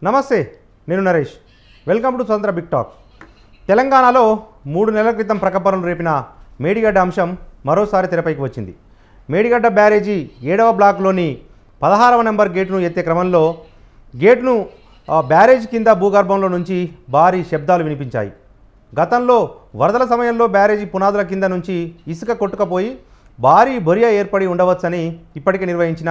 నమస్తే, నేను Naresh. Welcome to స్వతంత్ర బిగ్ టాక్. తెలంగాణలో 3 నెలల క్రితం ప్రకంపనలు రేపిన మేడిగడ్డ అంశం మరోసారి తెరపైకి వచ్చింది. మేడిగడ్డ బ్యారేజీ 7వ బ్లాక్లోని 16వ నెంబర్ గేటును ఎత్తే క్రమంలో గేటును బ్యారేజ్ కింద భూగర్భంలో నుంచి భారీ శబ్దాలు వినిపించాయి. గతంలో వరదల సమయంలో బ్యారేజీ పునాదుల కింద నుంచి ఇసుక కొట్టుకుపోయి భారీ బొరియా ఏర్పడి ఉండవచ్చని ఇప్పటికే నిర్వహించిన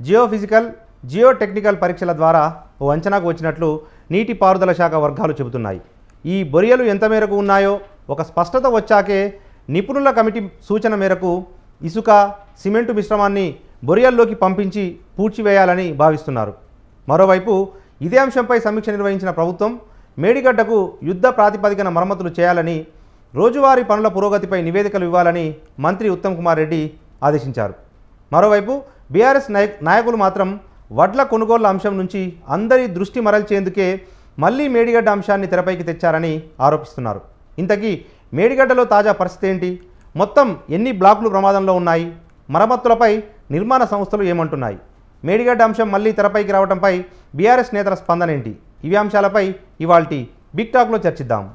జియోఫిజికల్ జియోటెక్నికల్ పరీక్షల ద్వారా ఓ అంచనాకు వచ్చినట్లు నీటిపారుదల శాఖ వర్గాలు చెబుతున్నాయి. ఈ బొరియలు ఎంత మేరకు ఉన్నాయో ఒక స్పష్టత వచ్చాకే నిపుణుల కమిటీ సూచన మేరకు ఇసుక సిమెంటు మిశ్రమాన్ని బొరియల్లోకి పంపించి పూడ్చివేయాలని భావిస్తున్నారు. మరోవైపు ఇదే అంశంపై సమీక్ష నిర్వహించిన ప్రభుత్వం మేడిగడ్డకు యుద్ధ ప్రాతిపదికన మరమ్మతులు చేయాలని, రోజువారీ పనుల పురోగతిపై నివేదికలు ఇవ్వాలని మంత్రి ఉత్తమ్ కుమార్ రెడ్డి ఆదేశించారు. మరోవైపు బీఆర్ఎస్ నాయకులు మాత్రం వడ్ల కొనుగోళ్ల అంశం నుంచి అందరి దృష్టి మరల్చేందుకే మళ్లీ మేడిగడ్డ అంశాన్ని తెరపైకి తెచ్చారని ఆరోపిస్తున్నారు. ఇంతకీ మేడిగడ్డలో తాజా పరిస్థితి ఏంటి? మొత్తం ఎన్ని బ్లాకులు ప్రమాదంలో ఉన్నాయి? మరమ్మతులపై నిర్మాణ సంస్థలు ఏమంటున్నాయి? మేడిగడ్డ అంశం మళ్లీ తెరపైకి రావడంపై బీఆర్ఎస్ నేతల స్పందన ఏంటి? ఇవి అంశాలపై ఇవాల్టి బిగ్ టాక్లో చర్చిద్దాం.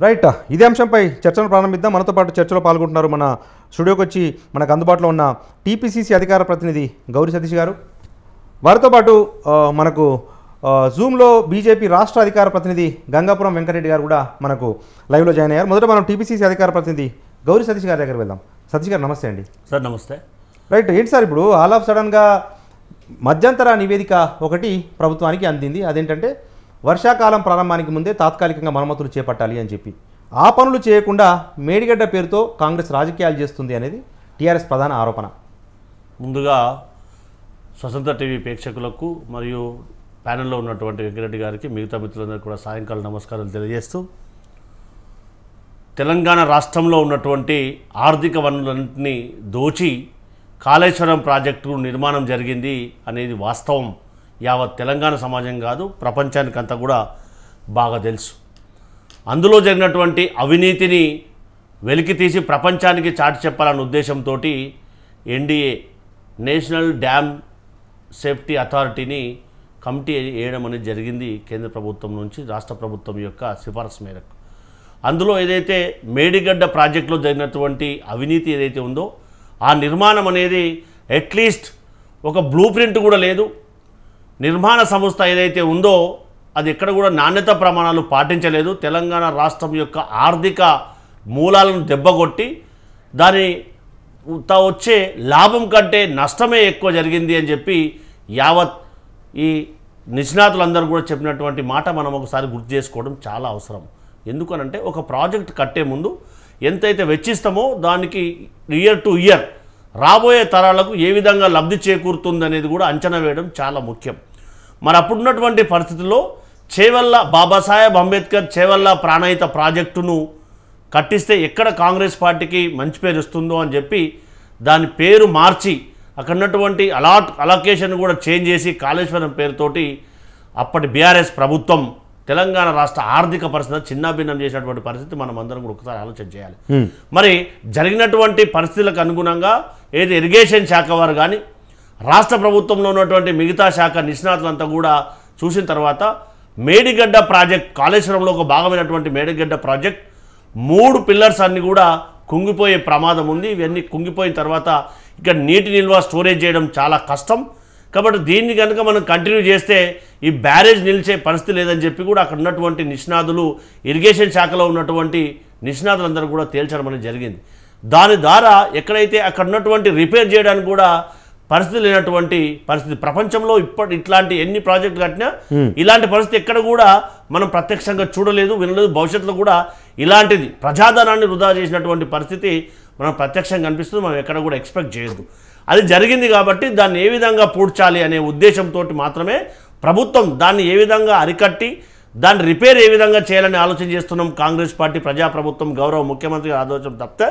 రైట్, ఇదే అంశంపై చర్చను ప్రారంభిద్దాం. మనతో పాటు చర్చలో పాల్గొంటున్నారు మన స్టూడియోకి వచ్చి మనకు అందుబాటులో ఉన్న టీపీసీసీ అధికార ప్రతినిధి గౌరీ సతీష్ గారు. వారితో పాటు మనకు జూమ్లో బీజేపీ రాష్ట్ర అధికార ప్రతినిధి గంగాపురం వెంకటరెడ్డి గారు కూడా మనకు లైవ్లో జాయిన్ అయ్యారు. మొదట మనం టీపీసీసీ అధికార ప్రతినిధి గౌరీ సతీష్ గారి దగ్గర వెళ్దాం. సతీష్ గారు నమస్తే అండి. సార్ నమస్తే. రైట్, ఏంటి సార్ ఇప్పుడు ఆల్ ఆఫ్ సడన్గా మధ్యంతర నివేదిక ఒకటి ప్రభుత్వానికి అందింది. అదేంటంటే వర్షాకాలం ప్రారంభానికి ముందే తాత్కాలికంగా మరమ్మతులు చేపట్టాలి అని చెప్పి, ఆ పనులు చేయకుండా మేడిగడ్డ పేరుతో కాంగ్రెస్ రాజకీయాలు చేస్తుంది అనేది టీఆర్ఎస్ ప్రధాన ఆరోపణ. ముందుగా స్వతంత్ర టీవీ ప్రేక్షకులకు మరియు ప్యానెల్లో ఉన్నటువంటి వెంకటరెడ్డి గారికి, మిగతా మిత్రులందరికీ కూడా సాయంకాలం నమస్కారాలు తెలియజేస్తూ, తెలంగాణ రాష్ట్రంలో ఉన్నటువంటి ఆర్థిక వనరులన్నింటినీ దోచి కాళేశ్వరం ప్రాజెక్టు నిర్మాణం జరిగింది అనేది వాస్తవం. యావత్ తెలంగాణ సమాజం కాదు, ప్రపంచానికంతా కూడా బాగా తెలుసు. అందులో జరిగినటువంటి అవినీతిని వెలికితీసి ప్రపంచానికి చాటి చెప్పాలన్న ఉద్దేశంతో ఎన్డీఏ నేషనల్ డ్యామ్ సేఫ్టీ అథారిటీని కమిటీ వేయడం అనేది జరిగింది కేంద్ర ప్రభుత్వం నుంచి రాష్ట్ర ప్రభుత్వం యొక్క సిఫారసు మేరకు. అందులో ఏదైతే మేడిగడ్డ ప్రాజెక్టులో జరిగినటువంటి అవినీతి ఏదైతే ఉందో ఆ నిర్మాణం అనేది అట్లీస్ట్ ఒక బ్లూ ప్రింట్ కూడా లేదు. నిర్మాణ సంస్థ ఏదైతే ఉందో అది ఎక్కడ కూడా నాణ్యత ప్రమాణాలు పాటించలేదు. తెలంగాణ రాష్ట్రం యొక్క ఆర్థిక మూలాలను దెబ్బకొట్టి దాని వచ్చే లాభం కంటే నష్టమే ఎక్కువ జరిగింది అని చెప్పి యావత్ ఈ నిష్ణాతులందరూ కూడా చెప్పినటువంటి మాట మనం ఒకసారి గుర్తు చేసుకోవడం చాలా అవసరం. ఎందుకనంటే ఒక ప్రాజెక్ట్ కట్టే ముందు ఎంతైతే వెచ్చిస్తామో దానికి ఇయర్ టు ఇయర్ రాబోయే తరాలకు ఏ విధంగా లబ్ధి చేకూరుతుంది అనేది కూడా అంచనా వేయడం చాలా ముఖ్యం. మరి అప్పుడున్నటువంటి పరిస్థితుల్లో చేవెళ్ళ బాబాసాహెబ్ అంబేద్కర్ చేవెళ్ళ ప్రాణహిత ప్రాజెక్టును కట్టిస్తే ఎక్కడ కాంగ్రెస్ పార్టీకి మంచి పేరు వస్తుందో అని చెప్పి దాని పేరు మార్చి అక్కడ ఉన్నటువంటి అలొకేషన్ కూడా చేంజ్ చేసి కాళేశ్వరం పేరుతోటి అప్పటి బీఆర్ఎస్ ప్రభుత్వం తెలంగాణ రాష్ట్ర ఆర్థిక పరిస్థితి చిన్నాభిన్నం చేసినటువంటి పరిస్థితి మనం అందరం కూడా ఒకసారి ఆలోచన చేయాలి. మరి జరిగినటువంటి పరిస్థితులకు అనుగుణంగా ఏది ఇరిగేషన్ శాఖ వారు కానీ రాష్ట్ర ప్రభుత్వంలో ఉన్నటువంటి మిగతా శాఖ నిష్ణాతులంతా కూడా చూసిన తర్వాత మేడిగడ్డ ప్రాజెక్ట్ కాళేశ్వరంలో ఒక భాగమైనటువంటి మేడిగడ్డ ప్రాజెక్ట్ 3 పిల్లర్స్ అన్నీ కూడా కుంగిపోయే ప్రమాదం ఉంది. ఇవన్నీ కుంగిపోయిన తర్వాత ఇక్కడ నీటి నిల్వ స్టోరేజ్ చేయడం చాలా కష్టం. కాబట్టి దీన్ని కనుక మనం కంటిన్యూ చేస్తే ఈ బ్యారేజ్ నిలిచే పరిస్థితి లేదని చెప్పి కూడా అక్కడ ఉన్నటువంటి నిష్ణాతులు, ఇరిగేషన్ శాఖలో ఉన్నటువంటి నిష్ణాతులందరూ కూడా తేల్చడం అనేది జరిగింది. దాని ద్వారా ఎక్కడైతే అక్కడ ఉన్నటువంటి రిపేర్ చేయడానికి కూడా పరిస్థితి లేనటువంటి పరిస్థితి. ప్రపంచంలో ఇట్లాంటి ఎన్ని ప్రాజెక్టులు కట్టినా ఇలాంటి పరిస్థితి ఎక్కడ కూడా మనం ప్రత్యక్షంగా చూడలేదు, వినలేదు. భవిష్యత్తులో కూడా ఇలాంటిది ప్రజాధనాన్ని వృధా చేసినటువంటి పరిస్థితి మనం ప్రత్యక్షంగా కనిపిస్తుంది. మనం ఎక్కడ కూడా ఎక్స్పెక్ట్ చేయొద్దు. అది జరిగింది కాబట్టి దాన్ని ఏ విధంగా పూడ్చాలి అనే ఉద్దేశంతో మాత్రమే ప్రభుత్వం దాన్ని ఏ విధంగా అరికట్టి దాన్ని రిపేర్ ఏ విధంగా చేయాలని ఆలోచన చేస్తున్నాం. కాంగ్రెస్ పార్టీ, ప్రజాప్రభుత్వం, గౌరవ ముఖ్యమంత్రి ఆలోచన తప్పితే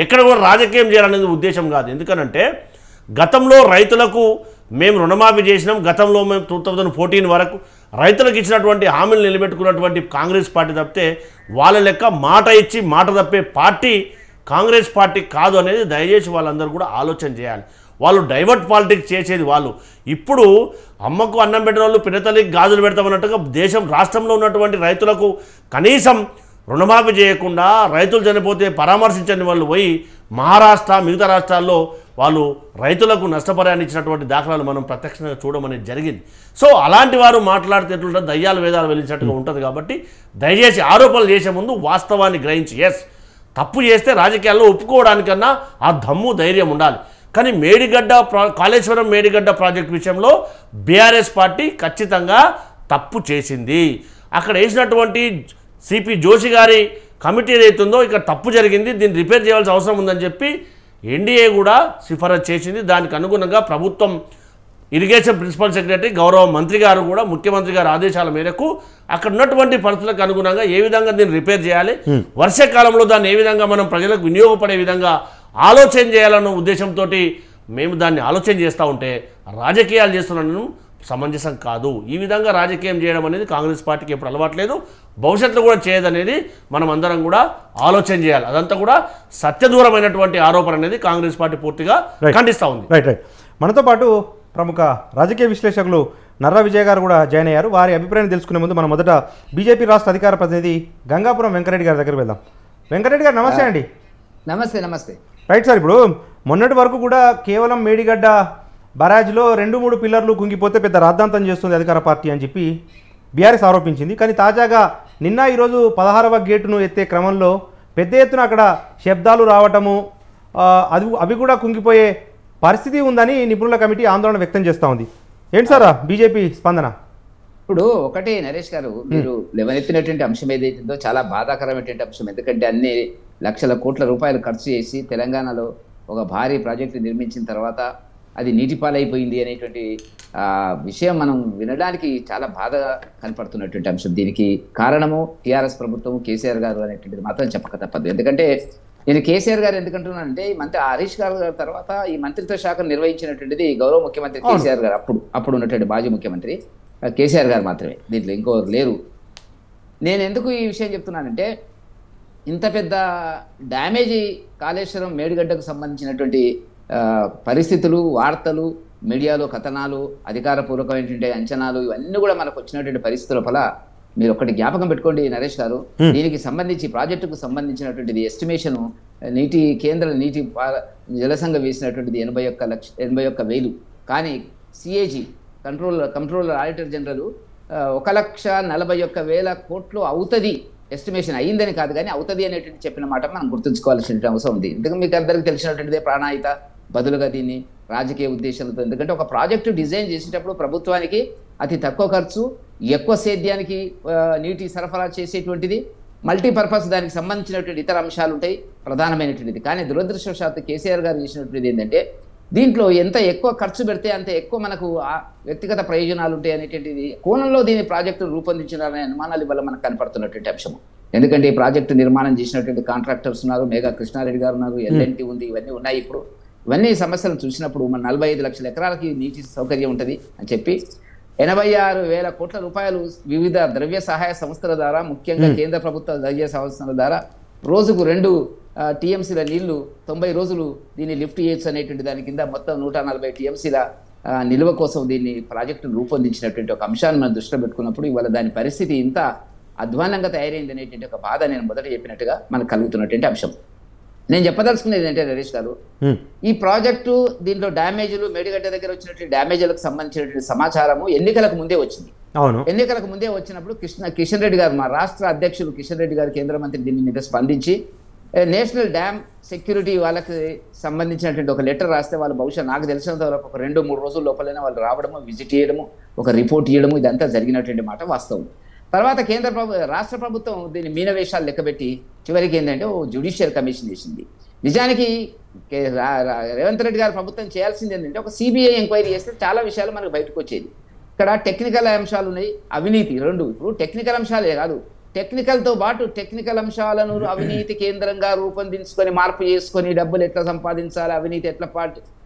ఎక్కడ కూడా రాజకీయం చేయాలనేది ఉద్దేశం కాదు. ఎందుకనంటే గతంలో రైతులకు మేము రుణమాఫీ చేసినాం. గతంలో మేము 2014 వరకు రైతులకు ఇచ్చినటువంటి హామీలు నిలబెట్టుకున్నటువంటి కాంగ్రెస్ పార్టీ తప్పితే వాళ్ళ లెక్క మాట ఇచ్చి మాట తప్పే పార్టీ కాంగ్రెస్ పార్టీ కాదు అనేది దయచేసి వాళ్ళందరూ కూడా ఆలోచన చేయాలి. వాళ్ళు డైవర్ట్ పాలిటిక్స్ చేసేది వాళ్ళు. ఇప్పుడు అమ్మకు అన్నం పెట్టిన వాళ్ళు పినతల్లికి గాజులు పెడతామన్నట్టుగా రాష్ట్రంలో ఉన్నటువంటి రైతులకు కనీసం రుణమాఫీ చేయకుండా రైతులు చనిపోతే పరామర్శించని వాళ్ళు పోయి మహారాష్ట్ర మిగతా రాష్ట్రాల్లో వాళ్ళు రైతులకు నష్టపరిహారాన్ని ఇచ్చినటువంటి దాఖలాలు మనం ప్రత్యక్షంగా చూడమనేది జరిగింది. సో అలాంటి వారు మాట్లాడితే ఎట్లుంటే దయ్యాలు వేదాలు వెలించినట్టుగా ఉంటుంది. కాబట్టి దయచేసి ఆరోపణలు చేసే ముందు వాస్తవాన్ని గ్రహించి తప్పు చేస్తే రాజకీయాల్లో ఒప్పుకోవడానికన్నా ఆ దమ్ము ధైర్యం ఉండాలి. కానీ కాళేశ్వరం మేడిగడ్డ ప్రాజెక్టు విషయంలో బీఆర్ఎస్ పార్టీ ఖచ్చితంగా తప్పు చేసింది. అక్కడ వేసినటువంటి సిపి జోషి గారి కమిటీ ఏదైతుందో ఇక్కడ తప్పు జరిగింది, దీన్ని రిపేర్ చేయాల్సిన అవసరం ఉందని చెప్పి ఎన్డీఏ కూడా సిఫారసు చేసింది. దానికి అనుగుణంగా ప్రభుత్వం ఇరిగేషన్ ప్రిన్సిపల్ సెక్రటరీ గౌరవ మంత్రి గారు కూడా ముఖ్యమంత్రి గారి ఆదేశాల మేరకు అక్కడ ఉన్నటువంటి పరిస్థితులకు అనుగుణంగా ఏ విధంగా దీన్ని రిపేర్ చేయాలి, వర్షాకాలంలో దాన్ని ఏ విధంగా మనం ప్రజలకు వినియోగపడే విధంగా ఆలోచన చేయాలన్న ఉద్దేశంతో మేము దాన్ని ఆలోచన చేస్తూ ఉంటే రాజకీయాలు చేస్తున్నాను సమంజసం కాదు. ఈ విధంగా రాజకీయం చేయడం అనేది కాంగ్రెస్ పార్టీకి ఎప్పుడు అలవాట్లేదు, భవిష్యత్తులో కూడా చేయదనేది మనం అందరం కూడా ఆలోచన చేయాలి. అదంతా కూడా సత్యదూరమైనటువంటి ఆరోపణ అనేది కాంగ్రెస్ పార్టీ పూర్తిగా ఖండిస్తూ ఉంది. రైట్. మనతో పాటు ప్రముఖ రాజకీయ విశ్లేషకులు నర్రా విజయ్ గారు కూడా జాయిన్ అయ్యారు. వారి అభిప్రాయాన్ని తెలుసుకునే ముందు మనం మొదట బీజేపీ రాష్ట్ర అధికార ప్రతినిధి గంగాపురం వెంకటరెడ్డి గారి దగ్గర వెళ్దాం. వెంకటరెడ్డి గారు నమస్తే అండి. నమస్తే. రైట్ సార్, ఇప్పుడు మొన్నటి వరకు కూడా కేవలం మేడిగడ్డ బరాజ్లో 2-3 పిల్లర్లు కుంగిపోతే పెద్ద రాద్ధాంతం చేస్తుంది అధికార పార్టీ అని చెప్పి బీఆర్ఎస్ ఆరోపించింది. కానీ తాజాగా నిన్న ఈరోజు 16వ గేటును ఎత్తే క్రమంలో పెద్ద ఎత్తున అక్కడ శబ్దాలు రావటము, అవి కూడా కుంగిపోయే పరిస్థితి ఉందని నిపుణుల కమిటీ ఆందోళన వ్యక్తం చేస్తూ ఉంది. ఏంటి సార్ బీజేపీ స్పందన? ఇప్పుడు ఒకటి నరేష్ గారు, మీరు లేవనెత్తినటువంటి అంశం ఏదైతుందో చాలా బాధాకరమైనటువంటి అంశం. ఎందుకంటే అన్ని లక్షల కోట్ల రూపాయలు ఖర్చు చేసి తెలంగాణలో ఒక భారీ ప్రాజెక్టు నిర్మించిన తర్వాత అది నీటిపాలైపోయింది అనేటువంటి విషయం మనం వినడానికి చాలా బాధగా కనపడుతున్నటువంటి అంశం. దీనికి కారణము టీఆర్ఎస్ ప్రభుత్వం, కేసీఆర్ గారు అనేటువంటిది మాత్రం చెప్పక తప్పదు. ఎందుకంటే నేను కేసీఆర్ గారు ఎందుకంటున్నానంటే ఈ మంత్రి హరీష్ గారు తర్వాత ఈ మంత్రిత్వ శాఖను నిర్వహించినటువంటిది గౌరవ ముఖ్యమంత్రి కేసీఆర్ గారు, అప్పుడు ఉన్నటువంటి మాజీ ముఖ్యమంత్రి కేసీఆర్ గారు మాత్రమే, దీంట్లో ఇంకోరు లేరు. నేను ఎందుకు ఈ విషయం చెప్తున్నానంటే ఇంత పెద్ద డ్యామేజీ కాళేశ్వరం మేడిగడ్డకు సంబంధించినటువంటి పరిస్థితులు, వార్తలు, మీడియాలో కథనాలు, అధికారపూర్వకమైనటువంటి అంచనాలు ఇవన్నీ కూడా మనకు వచ్చినటువంటి పరిస్థితుల లోపల మీరు ఒకటి జ్ఞాపకం పెట్టుకోండి నరేష్ గారు, దీనికి సంబంధించి ప్రాజెక్టుకు సంబంధించినటువంటిది ఎస్టిమేషన్ కేంద్ర నీటి జలసంఘం వేసినటువంటిది 81,00,000. కానీ సిఏజీ కంట్రోలర్ ఆడిటర్ జనరల్ 1,41,000 కోట్లు అవుతుంది, ఎస్టిమేషన్ అయ్యిందని కాదు కానీ అవుతుంది అనేటువంటి చెప్పిన మాట మనం గుర్తుంచుకోవాల్సిన అవసరం ఉంది. ఎందుకంటే మీకు అందరికీ తెలిసినటువంటిదే ప్రాణాయిత బదులుగా దీన్ని రాజకీయ ఉద్దేశాలతో, ఎందుకంటే ఒక ప్రాజెక్టు డిజైన్ చేసేటప్పుడు ప్రభుత్వానికి అతి తక్కువ ఖర్చు, ఎక్కువ సేద్యానికి నీటి సరఫరా చేసేటువంటిది, మల్టీపర్పస్ దానికి సంబంధించినటువంటి ఇతర అంశాలు ఉంటాయి ప్రధానమైనటువంటిది. కానీ దురదృష్టవశాత్తు కేసీఆర్ గారు చేసినటువంటిది ఏంటంటే దీంట్లో ఎంత ఎక్కువ ఖర్చు పెడితే అంత ఎక్కువ మనకు వ్యక్తిగత ప్రయోజనాలు ఉంటాయి అనేటువంటిది కోణంలో దీని ప్రాజెక్టును రూపొందించాలనే అనుమానాల వల్ల మనకు కనపడుతున్నటువంటి అంశం. ఎందుకంటే ఈ ప్రాజెక్టు నిర్మాణం చేసినటువంటి కాంట్రాక్టర్స్ ఉన్నారు, మేఘా కృష్ణారెడ్డి గారు ఉన్నారు, ఎల్ఎన్టీ ఉంది, ఇవన్నీ ఉన్నాయి. ఇప్పుడు ఇవన్నీ సమస్యలు చూసినప్పుడు మన 45 లక్షల ఎకరాలకి నీటి సౌకర్యం ఉంటుంది అని చెప్పి 86,000 కోట్ల రూపాయలు వివిధ ద్రవ్య సహాయ సంస్థల ద్వారా, ముఖ్యంగా కేంద్ర ప్రభుత్వ ద్రవ్య సంస్థల ద్వారా రోజుకు 2 టీఎంసీల నీళ్లు 90 రోజులు దీన్ని లిఫ్ట్ చేయొచ్చు అనేటువంటి దాని కింద మొత్తం 140 టీఎంసీల నిల్వ కోసం దీన్ని ప్రాజెక్టును రూపొందించినటువంటి ఒక అంశాన్ని మనం దృష్టిలో పెట్టుకున్నప్పుడు ఇవాళ దాని పరిస్థితి ఇంత అధ్వానంగా తయారైంది అనేటువంటి ఒక బాధ నేను మొదట చెప్పినట్టుగా మనకు కలుగుతున్నటువంటి అంశం. నేను చెప్పదలుచుకునేది ఏంటంటే నరేష్ గారు, ఈ ప్రాజెక్టు దీంట్లో డ్యామేజ్లు, మేడిగడ్డ దగ్గర వచ్చినటువంటి డ్యామేజ్లకు సంబంధించినటువంటి సమాచారము ఎన్నికలకు ముందే వచ్చింది. ఎన్నికలకు ముందే వచ్చినప్పుడు కిషన్ రెడ్డి గారు, మా రాష్ట్ర అధ్యక్షులు కిషన్ రెడ్డి గారు, కేంద్ర మంత్రి దీని మీద స్పందించి నేషనల్ డ్యామ్ సెక్యూరిటీ వాళ్ళకి సంబంధించినటువంటి ఒక లెటర్ రాస్తే వాళ్ళు బహుశా నాకు తెలిసినంత వరకు ఒక 2-3 రోజుల లోపలైనా వాళ్ళు రావడము, విజిట్ చేయడము, ఒక రిపోర్ట్ ఇవ్వడము, ఇదంతా జరిగినటువంటి మాట వాస్తవం. తర్వాత రాష్ట్ర ప్రభుత్వం దీన్ని మీనవేషాలు లెక్కబెట్టి చివరికి ఏంటంటే ఓ జ్యుడిషియల్ కమిషన్ చేసింది. నిజానికి రేవంత్ రెడ్డి గారు ప్రభుత్వం చేయాల్సింది ఏంటంటే ఒక సిబిఐ ఎంక్వైరీ చేస్తే చాలా విషయాలు మనకు బయటకు వచ్చేది. ఇక్కడ టెక్నికల్ అంశాలు ఉన్నాయి, అవినీతి 2. ఇప్పుడు టెక్నికల్ అంశాలే కాదు, టెక్నికల్తో పాటు టెక్నికల్ అంశాలను అవినీతి కేంద్రంగా రూపొందించుకొని మార్పు చేసుకొని డబ్బులు ఎట్లా సంపాదించాలి, అవినీతి ఎట్లా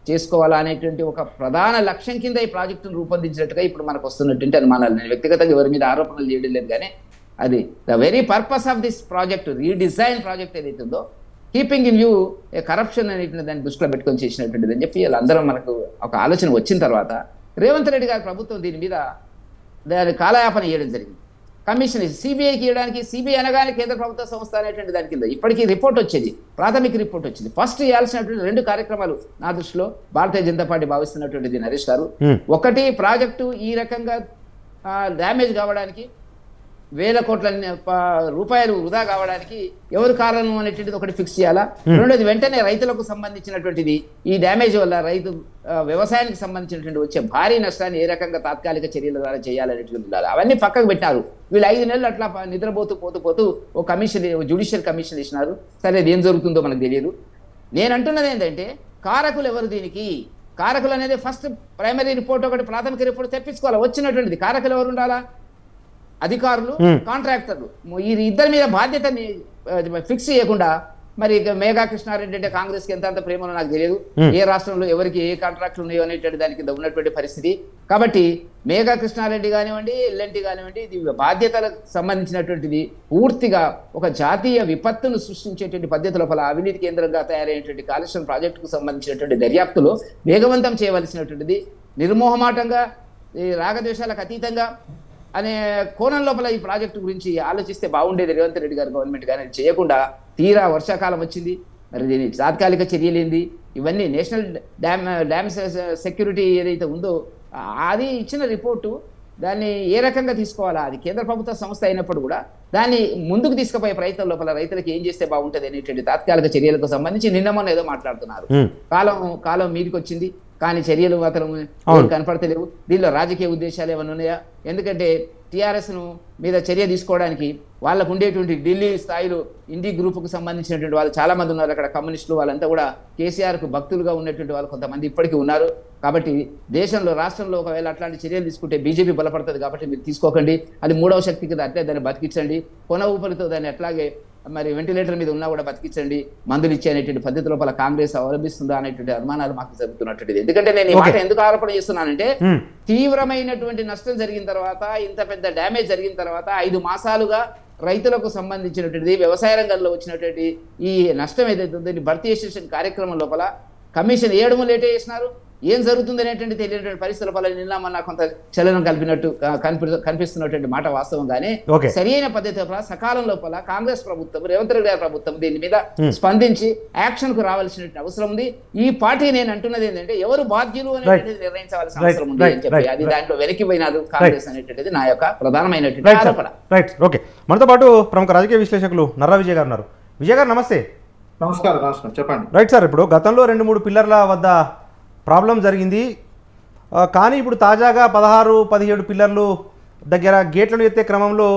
చేసుకోవాలా అనేటువంటి ఒక ప్రధాన లక్ష్యం కింద ఈ ప్రాజెక్టును రూపొందించినట్టుగా ఇప్పుడు మనకు వస్తున్నటువంటి అనుమానాలు. నేను వ్యక్తిగతంగా ఎవరి మీద ఆరోపణలు చేయడం లేదు, కానీ అది the very purpose of this project, redesign project ఏదైతే ఉందో, keeping in view A corruption అనేటువంటి దాన్ని దృష్టిలో పెట్టుకొని చేసినటువంటిది అని చెప్పి వాళ్ళందరం మనకు ఒక ఆలోచన వచ్చిన తర్వాత రేవంత్ రెడ్డి గారి ప్రభుత్వం దీని మీద దాని కాలయాపన చేయడం జరిగింది. కమిషన్ సిబిఐకి ఇవ్వడానికి, సిబిఐ అనగానే కేంద్ర ప్రభుత్వ సంస్థ అనేటువంటి దాని కింద ఇప్పటికీ రిపోర్ట్ వచ్చేది, ప్రాథమిక రిపోర్ట్ వచ్చింది. ఫస్ట్ చేయాల్సినటువంటి 2 కార్యక్రమాలు నా దృష్టిలో భారతీయ జనతా పార్టీ భావిస్తున్నటువంటిది నరేష్ గారు. ఒకటి, ప్రాజెక్టు ఈ రకంగా డ్యామేజ్ కావడానికి, వేల కోట్ల రూపాయలు వృధా కావడానికి ఎవరు కారణం అనేటువంటిది ఒకటి ఫిక్స్ చేయాలా. రెండోది, వెంటనే రైతులకు సంబంధించినటువంటిది ఈ డ్యామేజ్ వల్ల రైతు వ్యవసాయానికి సంబంధించినటువంటి వచ్చే భారీ నష్టాన్ని ఏ రకంగా తాత్కాలిక చర్యల ద్వారా చేయాలనేటువంటి ఉండాలి. అవన్నీ పక్కకు పెట్టారు. వీళ్ళు 5 నెలలు అట్లా నిద్రపోతూ పోతూ ఓ కమిషన్, జ్యుడిషియల్ కమిషన్ ఇచ్చినారు. సరే, అది ఏం జరుగుతుందో మనకు తెలియదు. నేను అంటున్నది ఏంటంటే, కారకులు ఎవరు దీనికి? కారకులు అనేది ఫస్ట్ ప్రైమరీ రిపోర్ట్, ఒకటి ప్రాథమిక రిపోర్ట్ తెప్పించుకోవాలి. వచ్చినటువంటిది కారకులు ఎవరు ఉండాలా? అధికారులు, కాంట్రాక్టర్లు. ఈ ఇద్దరి మీద బాధ్యతని ఫిక్స్ చేయకుండా, మరి మేఘా కృష్ణారెడ్డి అంటే కాంగ్రెస్కి ఎంత ప్రేమలో నాకు తెలియదు, ఏ రాష్ట్రంలో ఎవరికి ఏ కాంట్రాక్ట్లు ఉన్నాయో అనేటువంటి దానికి ఉన్నటువంటి పరిస్థితి. కాబట్టి మేఘా కృష్ణారెడ్డి కానివ్వండి, ఎల్ఎన్టీ కానివ్వండి, ఇది బాధ్యతలకు సంబంధించినటువంటిది పూర్తిగా ఒక జాతీయ విపత్తును సృష్టించేటువంటి పద్ధతి లోపల అవినీతి కేంద్రంగా తయారైనటువంటి కాళేశ్వరం ప్రాజెక్టుకు సంబంధించినటువంటి దర్యాప్తులో వేగవంతం చేయవలసినటువంటిది, నిర్మోహమాటంగా, ఈ రాగద్వేషాలకు అతీతంగా అనే కోణం లోపల ఈ ప్రాజెక్టు గురించి ఆలోచిస్తే బాగుండేది రేవంత్ రెడ్డి గారు గవర్నమెంట్. కానీ చేయకుండా తీరా వర్షాకాలం వచ్చింది, మరి దీని తాత్కాలిక చర్యలేంది, ఇవన్నీ నేషనల్ డ్యామ్ సెక్యూరిటీ ఏదైతే ఉందో అది ఇచ్చిన రిపోర్టు, దాన్ని ఏ రకంగా తీసుకోవాలా, అది కేంద్ర ప్రభుత్వ సంస్థ అయినప్పుడు కూడా దాన్ని ముందుకు తీసుకుపోయే ప్రయత్నం లోపల రైతులకు ఏం చేస్తే బాగుంటుంది అనేటువంటి తాత్కాలిక చర్యలకు సంబంధించి నిన్న మొన్న ఏదో మాట్లాడుతున్నారు. కాలం మీదికి వచ్చింది, కానీ చర్యలు మాత్రం కనపడతలేవు. దీనిలో రాజకీయ ఉద్దేశాలు ఏమైనా ఉన్నాయా? ఎందుకంటే టీఆర్ఎస్ ను మీద చర్య తీసుకోవడానికి వాళ్ళకు ఉండేటువంటి ఢిల్లీ స్థాయిలో ఇండి గ్రూప్కు సంబంధించినటువంటి వాళ్ళు చాలా మంది ఉన్నారు. అక్కడ కమ్యూనిస్టులు వాళ్ళంతా కూడా కేసీఆర్కు భక్తులుగా ఉన్నటువంటి వాళ్ళు కొంతమంది ఇప్పటికీ ఉన్నారు. కాబట్టి దేశంలో, రాష్ట్రంలో ఒకవేళ అట్లాంటి చర్యలు తీసుకుంటే బీజేపీ బలపడుతుంది. కాబట్టి మీరు తీసుకోకండి, అది 3వ శక్తి కింద అట్లే దాన్ని బతికించండి, కొన ఊపరితో దాన్ని అట్లాగే మరి వెంటిలేటర్ మీద ఉన్నా కూడా బతికించండి, మందులు ఇచ్చే అనేటువంటి పద్ధతి లోపల కాంగ్రెస్ అవలంబిస్తుందా అనేటువంటి అనుమానాలు మాకు జరుగుతున్నటువంటిది. ఎందుకంటే నేను ఈ మాట ఎందుకు ఆరోపణ చేస్తున్నానంటే, తీవ్రమైనటువంటి నష్టం జరిగిన తర్వాత, ఇంత పెద్ద డ్యామేజ్ జరిగిన తర్వాత 5 మాసాలుగా రైతులకు సంబంధించినటువంటి వ్యవసాయ రంగంలో వచ్చినటువంటి ఈ నష్టం ఏదైతే ఉందో దీన్ని భర్తీ చేసే కార్యక్రమం లోపల కమిషన్ 7 లేటే చేసినారు. ఏం జరుగుతుంది అనేటువంటి తెలియనటువంటి పరిస్థితుల వల్ల నిన్న మొన్న కొంత చలనం కనిపిస్తున్నటువంటి మాట వాస్తవంగానే సరైన పద్ధతి లోపల సకాలం లోపల కాంగ్రెస్ ప్రభుత్వం, రేవంత్ రెడ్డి గారి ప్రభుత్వం దీని మీద స్పందించి యాక్షన్ కు రావాల్సిన అవసరం ఉంది. ఈ పార్టీ నేను అంటున్నది ఏంటంటే, ఎవరు బాధ్యులు అనేటువంటిది నిర్ణయించవలసిన అవసరం ఉంది అని చెప్పి అది దాంట్లో వెనక్కిపోయినారు కాంగ్రెస్ అనేటువంటిది నా యొక్క ప్రధానమైనటువంటి ఆరోపణ. Right, okay. మనతో పాటు ప్రముఖ రాజకీయ విశ్లేషకులు నర్రా విజయ్ గారు ఉన్నారు. విజయ్ గారు నమస్తే. నమస్కారం, చెప్పండి. రైట్ సార్, ఇప్పుడు గతంలో 2-3 పిల్లర్ల వద్ద ప్రాబ్లం జరిగింది, కానీ ఇప్పుడు తాజాగా 16-17 పిల్లర్లు దగ్గర గేట్లను ఎత్తే క్రమంలో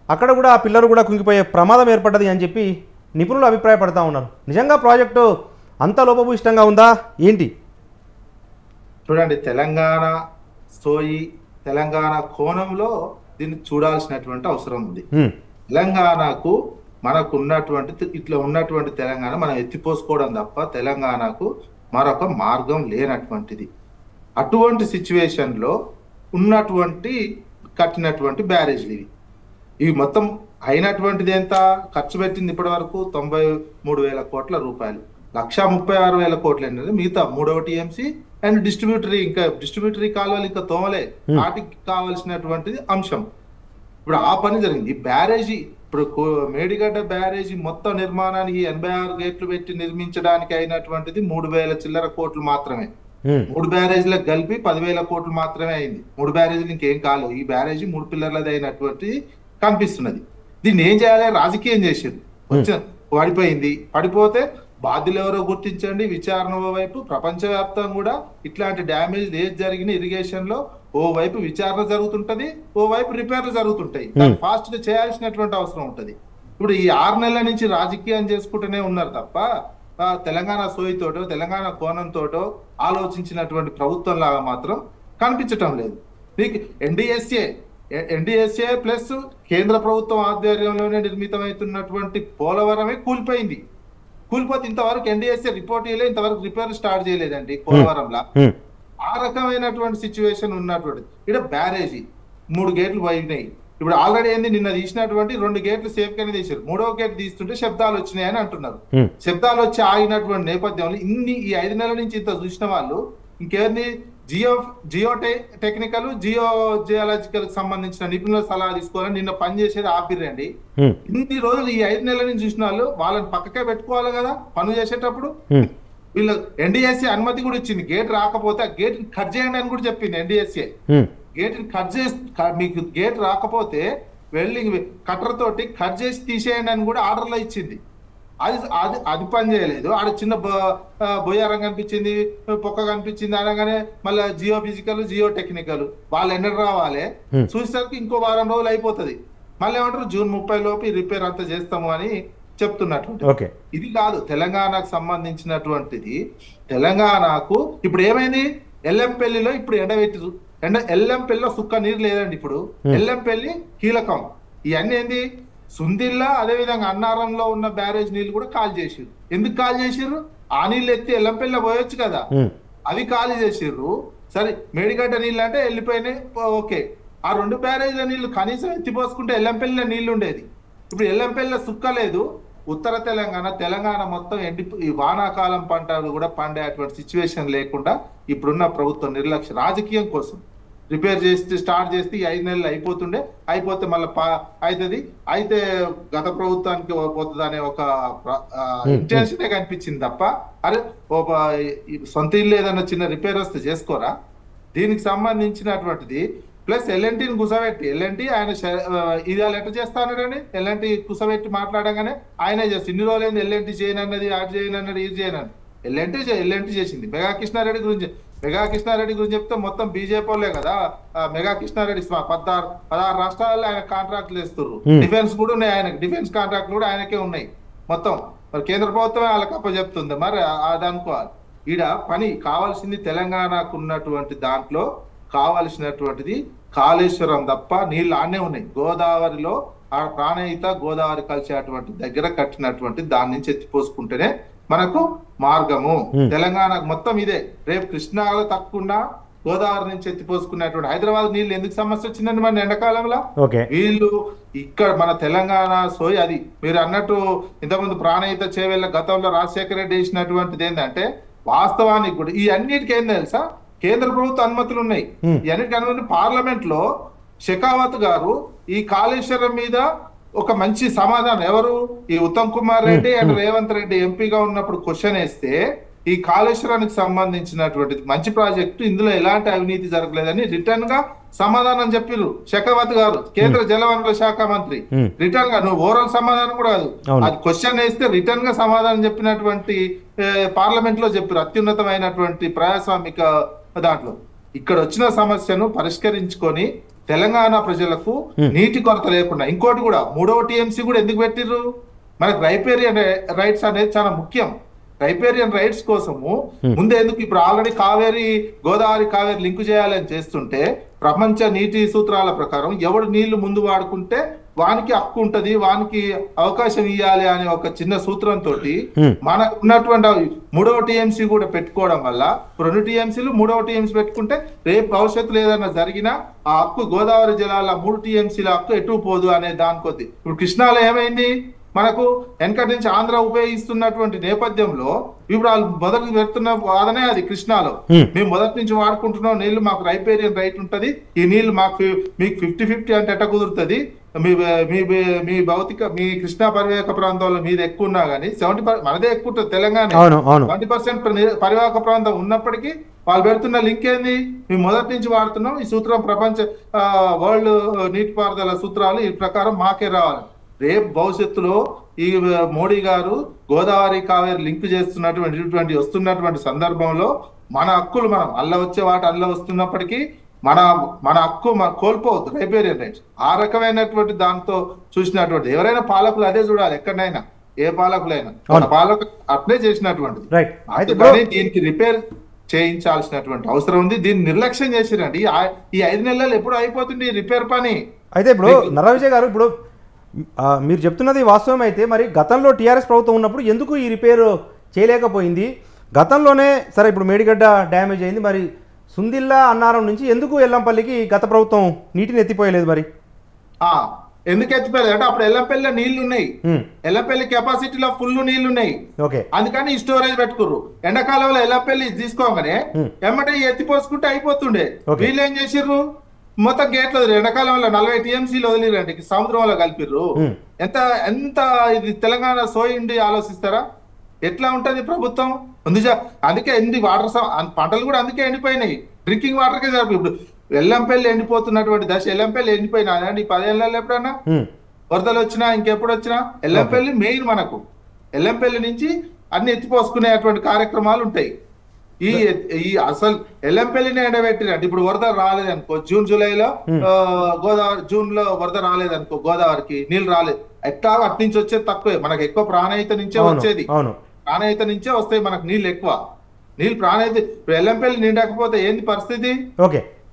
అక్కడ కూడా ఆ పిల్లర్ కూడా కుంగిపోయే ప్రమాదం ఏర్పడ్డది అని చెప్పి నిపుణులు అభిప్రాయపడతా ఉన్నారు. నిజంగా ప్రాజెక్టు అంత లోపభూయిష్టంగా ఉందా ఏంటి? చూడండి, తెలంగాణ కోణంలో దీన్ని చూడాల్సినటువంటి అవసరం ఉంది. తెలంగాణకు మనకు ఉన్నటువంటి ఇట్లా ఉన్నటువంటి తెలంగాణ మనం ఎత్తిపోసుకోవడం తప్ప తెలంగాణకు మరొక మార్గం లేనటువంటిది. అటువంటి సిచ్యువేషన్లో కట్టినటువంటి బ్యారేజ్లు ఇవి మొత్తం అయినటువంటిది ఎంత ఖర్చు పెట్టింది ఇప్పటి వరకు? 93,000 కోట్ల రూపాయలు. 136,000 కోట్లు అనేది మిగతా 3వ టీఎంసీ అండ్ డిస్ట్రిబ్యూటరీ కాలువలు ఇంకా తోమలే, వాటికి కావాల్సినటువంటిది అంశం. ఇప్పుడు ఆ పని జరిగింది. ఈ బ్యారేజీ, ఇప్పుడు మేడిగడ్డ బ్యారేజీ మొత్తం నిర్మాణానికి 86 గేట్లు పెట్టి నిర్మించడానికి అయినటువంటిది 3,000 చిల్లర కోట్లు మాత్రమే. 3 బ్యారేజీలకు కలిపి 10,000 కోట్లు మాత్రమే అయింది. 3 బ్యారేజీలు ఇంకేం కాలేదు. ఈ బ్యారేజీ 3 పిల్లర్లది అయినటువంటి కనిపిస్తున్నది. దీన్ని ఏం చేయాలి? రాజకీయం చేసేది పడిపోతే బాధ్యులు ఎవరో గుర్తించండి, విచారణ వైపు. ప్రపంచవ్యాప్తంగా కూడా ఇట్లాంటి డ్యామేజ్ ఏది జరిగిన ఇరిగేషన్ లో ఓవైపు విచారణ జరుగుతుంటది, ఓవైపు రిపేర్లు జరుగుతుంటాయి. ఫాస్ట్ గా చేయాల్సినటువంటి అవసరం ఉంటది. ఇప్పుడు ఈ 6 నెలల నుంచి రాజకీయం చేసుకుంటూనే ఉన్నారు తప్ప తెలంగాణ సోయితోటో తెలంగాణ కోణంతోటో ఆలోచించినటువంటి ప్రభుత్వం లాగా మాత్రం కనిపించటం లేదు. మీకు ఎన్డీఎస్ఏ ప్లస్ కేంద్ర ప్రభుత్వం ఆధ్వర్యంలోనే నిర్మితమవుతున్నటువంటి పోలవరమే కూలిపోయింది. కూలిపోతే ఇంతవరకు ఎన్డీఎస్ఏ రిపోర్ట్ చేయలేదు, ఇంతవరకు రిపేర్ స్టార్ట్ చేయలేదండి పోలవరంలో. ఆ రకమైనటువంటి సిచ్యువేషన్ ఉన్నటువంటి ఇక్కడ బ్యారేజీ 3 గేట్లు పోయినాయి. ఇప్పుడు ఆల్రెడీ ఏంది నిన్న తీసినటువంటి 2 గేట్లు సేఫ్ గానే తీశారు, 3వ గేట్ తీస్తుంటే శబ్దాలు వచ్చినాయని అంటున్నారు. శబ్దాలు వచ్చి ఆగినటువంటి నేపథ్యంలో ఈ 5 నెలల నుంచి ఇంత చూసిన వాళ్ళు ఇంకేంది జియో టెక్నికల్ జియోలాజికల్ సంబంధించిన నిపుణుల సలహా తీసుకోవాలని నిన్న పనిచేసేది ఆపిరండి. ఇన్ని రోజులు ఈ 5 నెలల నుంచి చూసిన వాళ్ళు వాళ్ళని పక్కకే పెట్టుకోవాలి కదా పనులు చేసేటప్పుడు. వీళ్ళు ఎన్డీఎస్ఏ అనుమతి కూడా ఇచ్చింది, గేట్ రాకపోతే ఆ గేట్ కట్ చేయండి అని కూడా చెప్పింది ఎన్డీఎస్ఏ. గేట్ కట్ చేసి మీకు గేట్ రాకపోతే వెళ్ళి కట్టర్ తోటి కట్ చేసి తీసేయండి అని కూడా ఆర్డర్లో ఇచ్చింది. అది పని చేయలేదు. ఆడ చిన్న బొయ్యారం కనిపించింది, పొక్క కనిపించింది అనగానే మళ్ళీ జియో ఫిజికల్ జియో టెక్నికల్ వాళ్ళు ఎన్నడు రావాలి, చూసేసరికి ఇంకో వారం రోజులు అయిపోతుంది. మళ్ళీ ఏమంటారు జూన్ 30 లోపు రిపేర్ అంతా చేస్తాము అని చెప్తున్నట్టు. ఇది కాదు తెలంగాణకు సంబంధించినటువంటిది. తెలంగాణకు ఇప్పుడు ఏమైంది, ఎల్లంపల్లిలో ఇప్పుడు ఎండబెట్టిరు. ఎల్లంపల్లిలో సుక్క నీరు లేదండి. ఇప్పుడు ఎల్లంపల్లి కీలకం. ఇవన్నీ ఏంది, సుందిల్లా అదే విధంగా అన్నారంలో ఉన్న బ్యారేజ్ నీళ్లు కూడా కాల్ చేసిర్రు. ఎందుకు కాల్ చేసిర్రు, ఆ నీళ్ళు ఎత్తి ఎల్లంపల్లిలో పోయొచ్చు కదా, అవి ఖాళీ చేసిర్రు. సరే మేడిగడ్డ నీళ్ళు అంటే వెళ్ళిపోయినాయి, ఓకే. ఆ 2 బ్యారేజ్ల నీళ్లు కనీసం ఎత్తిపోసుకుంటే ఎల్లంపల్లిలో నీళ్లు ఉండేది. ఇప్పుడు ఎల్లంపల్లిలో సుక్క లేదు. ఉత్తర తెలంగాణ మొత్తం ఈ వానాకాలం పంటలు కూడా పండేటువంటి సిచ్యువేషన్ లేకుండా ఇప్పుడున్న ప్రభుత్వం నిర్లక్ష్యం రాజకీయం కోసం రిపేర్ చేస్తే స్టార్ట్ చేస్తే 5 నెలలు అయిపోతే మళ్ళీ అవుతుంది, అయితే గత ప్రభుత్వానికి పోతుంది అనే ఒక ఇంటెన్షనే కనిపించింది తప్ప అరే సొంత ఇల్లు ఏదన్నా చిన్న రిపేర్ వస్తే చేసుకోరా. దీనికి సంబంధించినటువంటిది ప్లస్ ఎల్ఎన్టీని కుసబెట్టి ఎల్ఎన్టీ ఆయన ఇది ఎట్లా చేస్తానని ఎల్ఎన్టీ కుసబెట్టి మాట్లాడగానే ఆయనే చేస్తుంది. ఇన్ని రోజులు ఏంది ఎల్ఎన్టీ చేయనన్నది, అది చేయనన్నది, ఇది చేయనని ఎల్ఎన్టీ చేసింది. మెగా కృష్ణారెడ్డి గురించి చెప్తే మొత్తం బీజేపీ వాళ్ళే కదా. మెగా కృష్ణారెడ్డి 16 రాష్ట్రాల్లో ఆయన కాంట్రాక్ట్లు ఇస్తున్నారు. డిఫెన్స్ కూడా ఉన్నాయి ఆయనకి, డిఫెన్స్ కాంట్రాక్ట్లు కూడా ఆయనకే ఉన్నాయి మొత్తం. మరి కేంద్ర ప్రభుత్వమే వాళ్ళకి అప్పచెప్తుంది. మరి అది అనుకోవాలి. ఈడ పని కావాల్సింది తెలంగాణకు ఉన్నటువంటి దాంట్లో కావాల్సినటువంటిది కాళేశ్వరం తప్ప నీళ్ళు ఆనే ఉన్నాయి. గోదావరిలో ఆ ప్రాణహిత గోదావరి కలిసేటువంటి దగ్గర కట్టినటువంటి దాని నుంచి ఎత్తిపోసుకుంటేనే మనకు మార్గము. తెలంగాణకు మొత్తం ఇదే. రేపు కృష్ణాలో తక్కువ గోదావరి నుంచి ఎత్తిపోసుకున్నటువంటి హైదరాబాద్ నీళ్ళు ఎందుకు సమస్య వచ్చిందండి మన ఎండాకాలంలో? వీళ్ళు ఇక్కడ మన తెలంగాణ సోయి అది మీరు అన్నట్టు ఇంతకుముందు ప్రాణహిత చేవెళ్ళ గతంలో రాజశేఖర రెడ్డి వేసినటువంటిది ఏంటంటే వాస్తవానికి కూడా ఈ అన్నిటికీ ఏం తెలుసా, కేంద్ర ప్రభుత్వ అనుమతులు ఉన్నాయి. ఇవన్నిటికీ అనుమతి పార్లమెంట్ లో షెకావత్ గారు ఈ కాళేశ్వరం మీద ఒక మంచి సమాధానం ఎవరు ఈ ఉత్తమ్ కుమార్ రెడ్డి అండ్ రేవంత్ రెడ్డి ఎంపీగా ఉన్నప్పుడు క్వశ్చన్ వేస్తే ఈ కాళేశ్వరానికి సంబంధించినటువంటిది మంచి ప్రాజెక్టు, ఇందులో ఎలాంటి అవినీతి జరగలేదని రిటర్న్ గా సమాధానం చెప్పిర్రు షెకావత్ గారు, కేంద్ర జలవనరుల శాఖ మంత్రి. రిటర్న్ గా నువ్వు ఓవరాల్ సమాధానం కూడా కాదు, అది క్వశ్చన్ వేస్తే రిటర్న్ గా సమాధానం చెప్పినటువంటి పార్లమెంట్ లో చెప్పారు. అత్యున్నతమైనటువంటి ప్రజాస్వామిక దాంట్లో ఇక్కడ వచ్చిన సమస్యను పరిష్కరించుకొని తెలంగాణ ప్రజలకు నీటి కొరత లేకుండా ఇంకోటి కూడా 3వ టీఎంసీ కూడా ఎందుకు పెట్టిర్రు, మనకు రైపేరియన్ రైట్స్ అనేది చాలా ముఖ్యం. రైపేరియన్ రైట్స్ కోసము ముందే ఎందుకు ఇప్పుడు ఆల్రెడీ గోదావరి కావేరి లింకు చేయాలని చేస్తుంటే ప్రపంచ నీటి సూత్రాల ప్రకారం ఎవడు నీళ్లు ముందు వాడుకుంటే వానికి హక్కు ఉంటది, వానికి అవకాశం ఇవ్వాలి అనే ఒక చిన్న సూత్రంతో మనకు ఉన్నటువంటి 3వ టీఎంసీ కూడా పెట్టుకోవడం వల్ల 2 టీఎంసీలు 3వ టీఎంసీ పెట్టుకుంటే రేపు భవిష్యత్తులో ఏదైనా జరిగినా ఆ హక్కు గోదావరి జలాల 3 టీఎంసీల హక్కు ఎటు పోదు అనే దాని కొద్ది. ఇప్పుడు కృష్ణాలో ఏమైంది, మనకు వెనకటి నుంచి ఆంధ్ర ఉపయోగిస్తున్నటువంటి నేపథ్యంలో ఇప్పుడు వాళ్ళు మొదటి పెడుతున్న వాదనే అది. కృష్ణాలో మేము మొదటి నుంచి వాడుకుంటున్నాం నీళ్లు, మాకు రైపేరియన్ రైట్ ఉంటది, ఈ నీళ్లు మీకు 50-50 అంటే ఎట్ట కుదురుతుంది, మీ భౌతిక మీ కృష్ణా పరివాహక ప్రాంతంలో మీద ఎక్కువ ఉన్నా గానీ 70% మనదే ఎక్కువ ఉంటుంది తెలంగాణ. 20% పరివాహక ప్రాంతం ఉన్నప్పటికీ వాళ్ళు పెడుతున్న లింక్ ఏంది, మేము మొదటి నుంచి వాడుతున్నాం ఈ సూత్రం, ప్రపంచ వరల్డ్ నీటిపారుదల సూత్రాలు ఈ ప్రకారం మాకే రావాలి. రేపు భవిష్యత్తులో ఈ మోడీ గారు గోదావరి కావేరి లింక్ చేస్తున్నటువంటి వస్తున్నటువంటి సందర్భంలో మన హక్కులు మనం అల్ల వచ్చే వాటి అల్ల వస్తున్నప్పటికీ మన హక్కు కోల్పోవద్దు రైపేరియన్ రైట్స్. ఆ రకమైనటువంటి దాంతో చూసినటువంటి ఎవరైనా పాలకులు అదే చూడాలి, ఎక్కడైనా ఏ పాలకులైనా పాలకులు అట్లే చేసినటువంటి దీనికి రిపేర్ చేయించాల్సినటువంటి అవసరం ఉంది. దీన్ని నిర్లక్ష్యం చేసిరండి. ఈ 5 నెలలు ఎప్పుడు అయిపోతుంది రిపేర్ పని. అయితే ఇప్పుడు నర్రా విజయ్ గారు, ఇప్పుడు మీరు చెప్తున్నది వాస్తవం అయితే మరి గతంలో టీఆర్ఎస్ ప్రభుత్వం ఉన్నప్పుడు ఎందుకు ఈ రిపేరు చేయలేకపోయింది? గతంలోనే సరే ఇప్పుడు మేడిగడ్డ డ్యామేజ్ అయింది, మరి సుందిల్లా అన్నారం నుంచి ఎందుకు ఎల్లంపల్లికి గత ప్రభుత్వం నీటిని ఎత్తిపోయలేదు? మరి ఎందుకు ఎత్తిపోయలేదు అంటే అప్పుడు ఎల్లంపల్లిలో నీళ్లు ఉన్నాయి, ఎల్లంపల్లి కెపాసిటీలో ఫుల్ నీళ్లు ఉన్నాయి, అందుకని ఈ స్టోరేజ్ పెట్టుకుర్రు. ఎండాకాలంలో ఎల్లంపల్లి తీసుకోగానే ఎమ్మటే ఎత్తిపోసుకుంటే అయిపోతుండే. వీళ్ళు ఏం చేసిర్రు, మొత్తం గేట్లు వదిలి ఎండాకాలంలో 40 TMCలు వదిలిరండి, సముద్రంలో కలిపిర్రు. ఎంత ఎంత ఇది తెలంగాణ సోయిండి ఆలోచిస్తారా? ఎట్లా ఉంటది ప్రభుత్వం? అందుకే వాటర్ పంటలు కూడా అందుకే ఎండిపోయినాయి. డ్రింకింగ్ వాటర్ కే సరిపోయి ఇప్పుడు ఎల్లంపల్లి ఎండిపోతున్నటువంటి దశ. ఎల్లంపల్లి ఎండిపోయినా ఈ 10 ఏళ్ళలో ఎప్పుడన్నా వరదలు వచ్చినా ఇంకెప్పుడు వచ్చినా ఎల్లంపల్లి మెయిన్. మనకు ఎల్లంపల్లి నుంచి అన్ని ఎత్తిపోసుకునేటువంటి కార్యక్రమాలు ఉంటాయి. ఈ అసలు ఎల్లంపల్లిని ఎండబెట్టినట్టు ఇప్పుడు వరద రాలేదనుకో, జూన్ జూలైలో గోదావరి, జూన్ లో వరద రాలేదనుకో, గోదావరికి నీళ్ళు రాలేదు, ఎట్లా అటు నుంచి వచ్చేది తక్కువే. మనకు ఎక్కువ ప్రాణహిత నుంచే వచ్చేది, ప్రాణహిత నుంచే వస్తాయి మనకు నీళ్ళు ఎక్కువ. నీళ్ళు ప్రాణహిత ఎల్లంపల్లి నిండకపోతే ఏంది పరిస్థితి?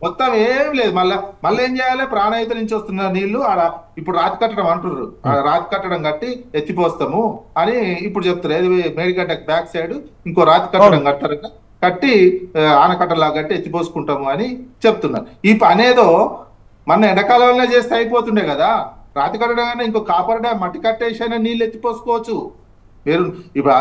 మొత్తం ఏం లేదు. మళ్ళీ ఏం చేయాలి? ప్రాణహిత నుంచి వస్తున్న నీళ్లు ఆడ ఇప్పుడు రాతి కట్టడం అంటుర్రు, రాతి కట్టడం కట్టి ఎత్తిపోస్తాము అని ఇప్పుడు చెప్తారు. ఏది మేడిగడ్డ బ్యాక్ సైడ్ ఇంకో రాతి కట్టడం కట్టారట, కట్టి ఆనకట్టలా కట్టి ఎత్తిపోసుకుంటాము అని చెప్తున్నారు. ఈ పనేదో మన ఎండాకాలంలో చేస్తే అయిపోతుండే కదా. రాతి కట్టడం ఇంకో కాపర్ డ్యామ్ మట్టి కట్టేసైనా నీళ్ళు ఎత్తిపోసుకోవచ్చు. మీరు ఇప్పుడు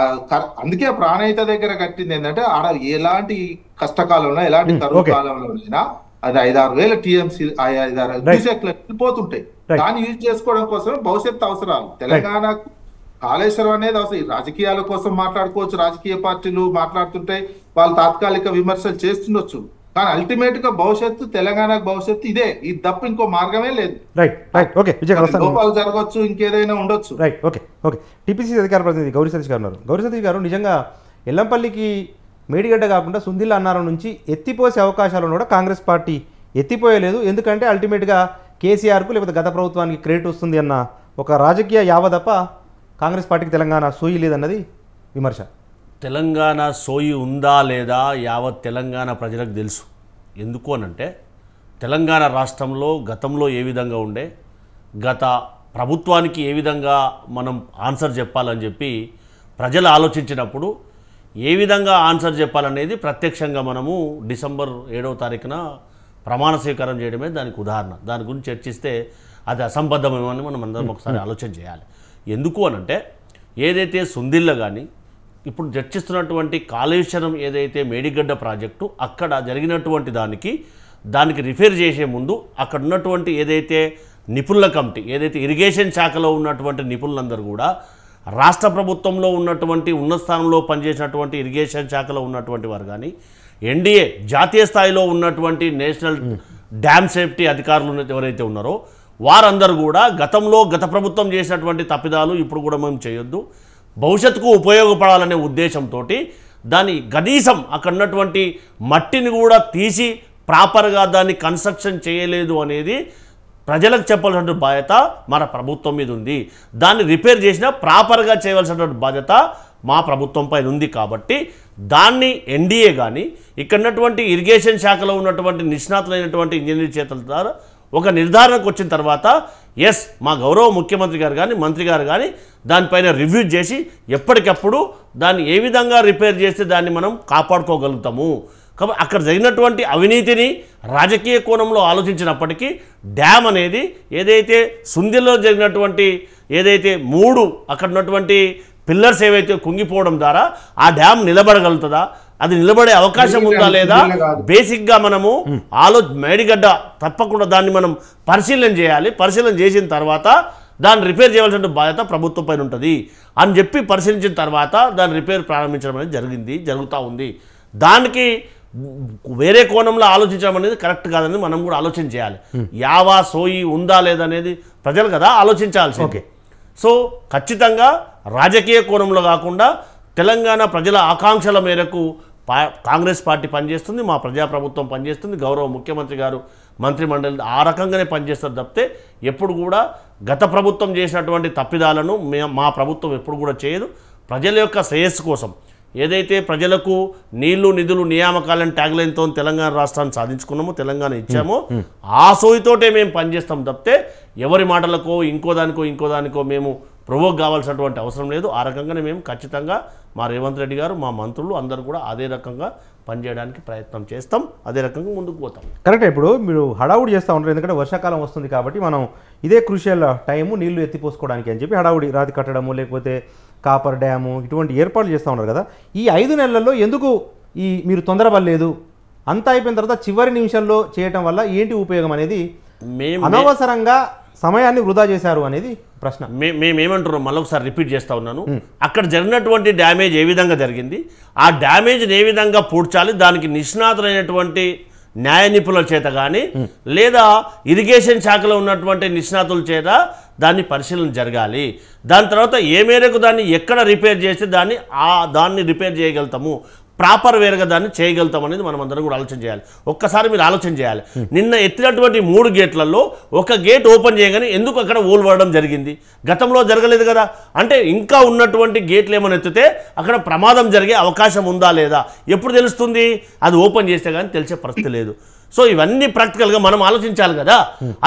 అందుకే ప్రాణహిత దగ్గర కట్టింది ఏంటంటే ఆడ ఎలాంటి కష్టకాలంలో ఎలాంటి కరువు కాలంలోనైనా అది 5-6 వేల TMC 5-6 క్యూసెక్లు వెళ్ళిపోతుంటాయి. దాన్ని యూజ్ చేసుకోవడం కోసమే భవిష్యత్తు అవసరాలు. తెలంగాణకు కాళేశ్వరం అనేది అవసరం. రాజకీయాల కోసం మాట్లాడుకోవచ్చు, రాజకీయ పార్టీలు మాట్లాడుతుంటాయి, వాళ్ళు తాత్కాలిక విమర్శలు చేస్తుండొచ్చు, కానీ అల్టిమేట్ గా భవిష్యత్తు తెలంగాణకు భవిష్యత్తు ఇదే. ఇది తప్ప ఇంకో మార్గమే లేదు. లోపాలు జరగవచ్చు, ఇంకేదైనా ఉండొచ్చు. టీపీసీసీ అధికార ప్రతినిధి గౌరీ సతీష్ గారు ఉన్నారు. గౌరీ సతీష్ గారు, నిజంగా ఎల్లంపల్లికి మేడిగడ్డ కాకుండా సుందిల్ల అన్నారం నుంచి ఎత్తిపోసే అవకాశాలను కూడా కాంగ్రెస్ పార్టీ ఎత్తిపోయలేదు. ఎందుకంటే అల్టిమేట్గా కేసీఆర్కు లేకపోతే గత ప్రభుత్వానికి క్రెడిట్ వస్తుంది అన్న ఒక రాజకీయ యావ తప్ప కాంగ్రెస్ పార్టీకి తెలంగాణ సోయి లేదన్నది విమర్శ. తెలంగాణ సోయి ఉందా లేదా యావత్ తెలంగాణ ప్రజలకు తెలుసు. ఎందుకు అనంటే తెలంగాణ రాష్ట్రంలో గతంలో ఏ విధంగా ఉండే, గత ప్రభుత్వానికి ఏ విధంగా మనం ఆన్సర్ చెప్పాలని చెప్పి ప్రజలు ఆలోచించినప్పుడు ఏ విధంగా ఆన్సర్ చెప్పాలనేది ప్రత్యక్షంగా మనము డిసెంబర్ 7వ తారీఖున ప్రమాణ స్వీకారం చేయడమే దానికి ఉదాహరణ. దాని గురించి చర్చిస్తే అది అసంబద్ధమేమని మనం అందరం ఒకసారి ఆలోచన చేయాలి. ఎందుకు అనంటే ఏదైతే సుందిల్ల కానీ ఇప్పుడు చర్చిస్తున్నటువంటి కాళేశ్వరం ఏదైతే మేడిగడ్డ ప్రాజెక్టు అక్కడ జరిగినటువంటి దానికి రిఫేర్ చేసే ముందు అక్కడ ఉన్నటువంటి ఏదైతే నిపుణుల కమిటీ, ఏదైతే ఇరిగేషన్ శాఖలో ఉన్నటువంటి నిపుణులందరూ కూడా రాష్ట్ర ప్రభుత్వంలో ఉన్నటువంటి ఉన్నత స్థానంలో పనిచేసినటువంటి ఇరిగేషన్ శాఖలో ఉన్నటువంటి వారు కానీ, ఎన్డీఏ జాతీయ స్థాయిలో ఉన్నటువంటి నేషనల్ డ్యామ్ సేఫ్టీ అధికారులు ఎవరైతే ఉన్నారో వారందరూ కూడా గత ప్రభుత్వం చేసినటువంటి తప్పిదాలు ఇప్పుడు కూడా మేము చేయొద్దు, భవిష్యత్తుకు ఉపయోగపడాలనే ఉద్దేశంతో దాన్ని కనీసం అక్కడ ఉన్నటువంటి మట్టిని కూడా తీసి ప్రాపర్గా దాన్ని కన్స్ట్రక్షన్ చేయలేదు అనేది ప్రజలకు చెప్పాల్సిన బాధ్యత మన ప్రభుత్వం మీద ఉంది. దాన్ని రిపేర్ చేసినా ప్రాపర్గా చేయవలసినటువంటి బాధ్యత మా ప్రభుత్వం పైన ఉంది. కాబట్టి దాన్ని ఎన్డీఏ కానీ ఇక్కడ ఉన్నటువంటి ఇరిగేషన్ శాఖలో ఉన్నటువంటి నిష్ణాతులైనటువంటి ఇంజనీర్ చేతుల ద్వారా ఒక నిర్ధారణకు వచ్చిన తర్వాత ఎస్ మా గౌరవ ముఖ్యమంత్రి గారు కానీ మంత్రి గారు కానీ దానిపైన రివ్యూ చేసి ఎప్పటికప్పుడు దాన్ని ఏ విధంగా రిపేర్ చేస్తే దాన్ని మనం కాపాడుకోగలుగుతాము. కాబట్టి అక్కడ జరిగినటువంటి అవినీతిని రాజకీయ కోణంలో ఆలోచించినప్పటికీ డ్యామ్ అనేది ఏదైతే సుందిల్లో జరిగినటువంటి ఏదైతే 3 అక్కడ ఉన్నటువంటి పిల్లర్స్ ఏవైతే కుంగిపోవడం ద్వారా ఆ డ్యామ్ నిలబడగలుగుతుందా, అది నిలబడే అవకాశం ఉందా లేదా, బేసిక్గా మనము మేడిగడ్డ తప్పకుండా దాన్ని మనం పరిశీలన చేయాలి. పరిశీలన చేసిన తర్వాత దాన్ని రిపేర్ చేయవలసిన బాధ్యత ప్రభుత్వం పైన ఉంటుంది అని చెప్పి పరిశీలించిన తర్వాత దాన్ని రిపేర్ ప్రారంభించడం అనేది జరుగుతూ ఉంది. దానికి వేరే కోణంలో ఆలోచించడం అనేది కరెక్ట్ కాదని మనం కూడా ఆలోచన చేయాలి. యావా సోయి ఉందా లేదనేది ప్రజలు కదా ఆలోచించాల్సి. సో ఖచ్చితంగా రాజకీయ కోణంలో కాకుండా తెలంగాణ ప్రజల ఆకాంక్షల మేరకు కాంగ్రెస్ పార్టీ పనిచేస్తుంది, మా ప్రజాప్రభుత్వం పనిచేస్తుంది, గౌరవ ముఖ్యమంత్రి గారు మంత్రిమండలి ఆ రకంగానే పనిచేస్తారు తప్పితే ఎప్పుడు కూడా గత ప్రభుత్వం చేసినటువంటి తప్పిదాలను మా ప్రభుత్వం ఎప్పుడు కూడా చేయదు. ప్రజల యొక్క శ్రేయస్సు కోసం ఏదైతే ప్రజలకు నీళ్లు నిధులు నియామకాలను ట్యాగ్లైన్తో తెలంగాణ రాష్ట్రాన్ని సాధించుకున్నామో, తెలంగాణ ఇచ్చామో, ఆ సోయితోటే మేము పనిచేస్తాం తప్పితే ఎవరి మాటలకో ఇంకో దానికో మేము ప్రొవోక్ కావాల్సినటువంటి అవసరం లేదు. ఆ రకంగానే మేము ఖచ్చితంగా మా రేవంత్ రెడ్డి గారు, మా మంత్రులు అందరూ కూడా అదే రకంగా పనిచేయడానికి ప్రయత్నం చేస్తాం, అదే రకంగా ముందుకు పోతాం. కరెక్టే. ఇప్పుడు మీరు హడావుడి చేస్తూ ఉంటారు, ఎందుకంటే వర్షాకాలం వస్తుంది కాబట్టి మనం ఇదే క్రూషియల్ టైము నీళ్లు ఎత్తిపోసుకోవడానికి అని చెప్పి హడావుడి రాతి కట్టడము లేకపోతే కాపర్ డ్యాము ఇటువంటి ఏర్పాట్లు చేస్తూ ఉన్నారు కదా. ఈ 5 నెలల్లో ఎందుకు మీరు తొందరపడలేదు? అంతా అయిపోయిన తర్వాత చివరి నిమిషంలో చేయటం వల్ల ఏంటి ఉపయోగం అనేది, అనవసరంగా సమయాన్ని వృధా చేశారు అనేది ప్రశ్న. మేమేమంటున్నాం, మళ్ళొకసారి రిపీట్ చేస్తూ ఉన్నాను. అక్కడ జరిగినటువంటి డ్యామేజ్ ఏ విధంగా జరిగింది, ఆ డ్యామేజ్ని ఏ విధంగా పూడ్చాలి, దానికి నిష్ణాతులైనటువంటి న్యాయ నిపుణుల చేత కానీ లేదా ఇరిగేషన్ శాఖలో ఉన్నటువంటి నిష్ణాతుల చేత దాన్ని పరిశీలన జరగాలి. దాని తర్వాత ఏ మేరకు దాన్ని ఎక్కడ రిపేర్ చేస్తే దాన్ని రిపేర్ చేయగలుగుతాము, ప్రాపర్ వేరుగా దాన్ని చేయగలుగుతాం అనేది మనం అందరం కూడా ఆలోచన చేయాలి. ఒక్కసారి మీరు ఆలోచన చేయాలి, నిన్న ఎత్తినటువంటి 3 గేట్లలో ఒక గేట్ ఓపెన్ చేయగానే ఎందుకు అక్కడ ఊల్వడం జరిగింది? గతంలో జరగలేదు కదా. అంటే ఇంకా ఉన్నటువంటి గేట్లు ఏమైనా ఎత్తితే అక్కడ ప్రమాదం జరిగే అవకాశం ఉందా లేదా ఎప్పుడు తెలుస్తుంది? అది ఓపెన్ చేస్తే కానీ తెలిసే పరిస్థితి లేదు. సో ఇవన్నీ ప్రాక్టికల్గా మనం ఆలోచించాలి కదా.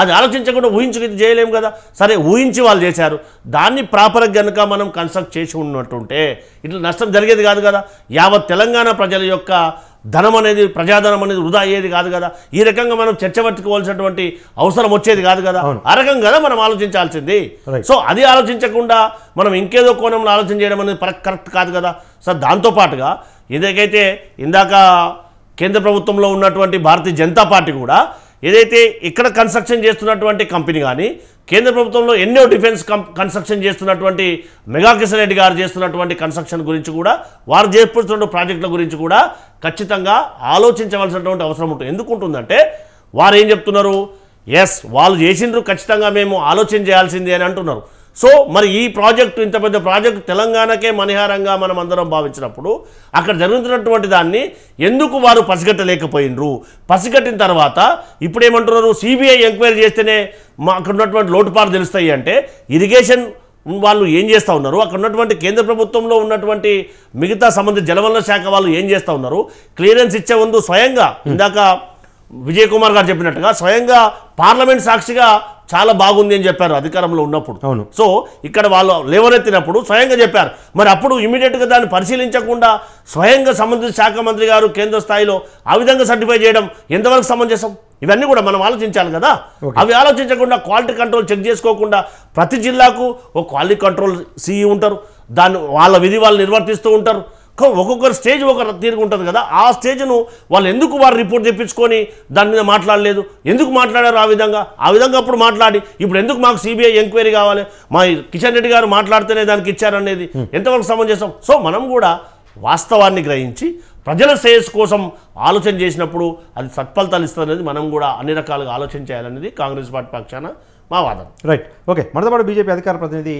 అది ఆలోచించకుండా ఊహించుకు చేయలేము కదా. సరే, ఊహించి వాళ్ళు చేశారు, దాన్ని ప్రాపర్గా కనుక మనం కన్స్ట్రక్ట్ చేసి ఉన్నట్టుంటే ఇట్లా నష్టం జరిగేది కాదు కదా. యావత్ తెలంగాణ ప్రజల యొక్క ధనం అనేది, ప్రజాధనం అనేది వృధా అయ్యేది కాదు కదా. ఈ రకంగా మనం చర్చ పట్టుకోవాల్సినటువంటి అవసరం వచ్చేది కాదు కదా. ఆ రకంగా కదా మనం ఆలోచించాల్సింది. సో అది ఆలోచించకుండా మనం ఇంకేదో కోణంలో ఆలోచన చేయడం అనేది కరెక్ట్ కాదు కదా. సో దాంతోపాటుగా ఏదైతే ఇందాక కేంద్ర ప్రభుత్వంలో ఉన్నటువంటి భారతీయ జనతా పార్టీ కూడా ఏదైతే ఇక్కడ కన్స్ట్రక్షన్ చేస్తున్నటువంటి కంపెనీ కానీ, కేంద్ర ప్రభుత్వంలో ఎన్నో డిఫెన్స్ కన్స్ట్రక్షన్ చేస్తున్నటువంటి మెగా కిషన్ రెడ్డి గారు చేస్తున్నటువంటి కన్స్ట్రక్షన్ గురించి కూడా, వారు చేస్తున్న ప్రాజెక్టుల గురించి కూడా ఖచ్చితంగా ఆలోచించవలసినటువంటి అవసరం ఉంటుంది. ఎందుకు ఉంటుందంటే వారు ఏం చెప్తున్నారు, ఎస్ వాళ్ళు చేసిండ్రు, ఖచ్చితంగా మేము ఆలోచన చేయాల్సిందే అని అంటున్నారు. సో మరి ఈ ప్రాజెక్టు, ఇంత పెద్ద ప్రాజెక్టు తెలంగాణకే మణిహారంగా మనం అందరం భావించినప్పుడు అక్కడ జరుగుతున్నటువంటి దాన్ని ఎందుకు వారు పసిగట్టలేకపోయినరు? పసిగట్టిన తర్వాత ఇప్పుడు ఏమంటున్నారు, సిబిఐ ఎంక్వైరీ చేస్తేనే అక్కడ ఉన్నటువంటి లోటుపాట్లు తెలుస్తాయి అంటే ఇరిగేషన్ వాళ్ళు ఏం చేస్తూ ఉన్నారు, అక్కడ ఉన్నటువంటి కేంద్ర ప్రభుత్వంలో ఉన్నటువంటి మిగతా సంబంధిత జలవనరుల శాఖ వాళ్ళు ఏం చేస్తూ ఉన్నారు? క్లియరెన్స్ ఇచ్చే ముందు స్వయంగా ఇందాక విజయ్ కుమార్ గారు చెప్పినట్టుగా స్వయంగా పార్లమెంట్ సాక్షిగా చాలా బాగుంది అని చెప్పారు అధికారంలో ఉన్నప్పుడు. సో ఇక్కడ వాళ్ళు లేవనెత్తినప్పుడు స్వయంగా చెప్పారు. మరి అప్పుడు ఇమీడియట్గా దాన్ని పరిశీలించకుండా స్వయంగా సంబంధిత శాఖ మంత్రి గారు కేంద్ర స్థాయిలో ఆ విధంగా సర్టిఫై చేయడం ఎంతవరకు సమంజసం? ఇవన్నీ కూడా మనం ఆలోచించాలి కదా. అవి ఆలోచించకుండా, క్వాలిటీ కంట్రోల్ చెక్ చేసుకోకుండా, ప్రతి జిల్లాకు ఒక క్వాలిటీ కంట్రోల్ సిఈ ఉంటారు, దాన్ని వాళ్ళ విధి వాళ్ళు నిర్వర్తిస్తూ ఉంటారు. ఒక్కొక్కరు స్టేజ్ ఒక తీరుగా ఉంటుంది కదా. ఆ స్టేజ్ను వాళ్ళు ఎందుకు వారు రిపోర్ట్ తెప్పించుకొని దాని మీద మాట్లాడలేదు? ఎందుకు మాట్లాడారు ఆ విధంగా అప్పుడు మాట్లాడి ఇప్పుడు ఎందుకు మాకు సిబిఐ ఎంక్వైరీ కావాలి, మా కిషన్ రెడ్డి గారు మాట్లాడితేనే దానికి ఇచ్చారనేది ఎంతవరకు సమంజసం? సో మనం కూడా వాస్తవాన్ని గ్రహించి ప్రజల శ్రేయస్సు కోసం ఆలోచన చేసినప్పుడు అది సత్ఫలితాలు ఇస్తుందనేది మనం కూడా అన్ని రకాలుగా ఆలోచన చేయాలనేది కాంగ్రెస్ పార్టీ పక్షాన మా వాదన. Right, okay. మనతో పాటు బీజేపీ అధికార ప్రతినిధి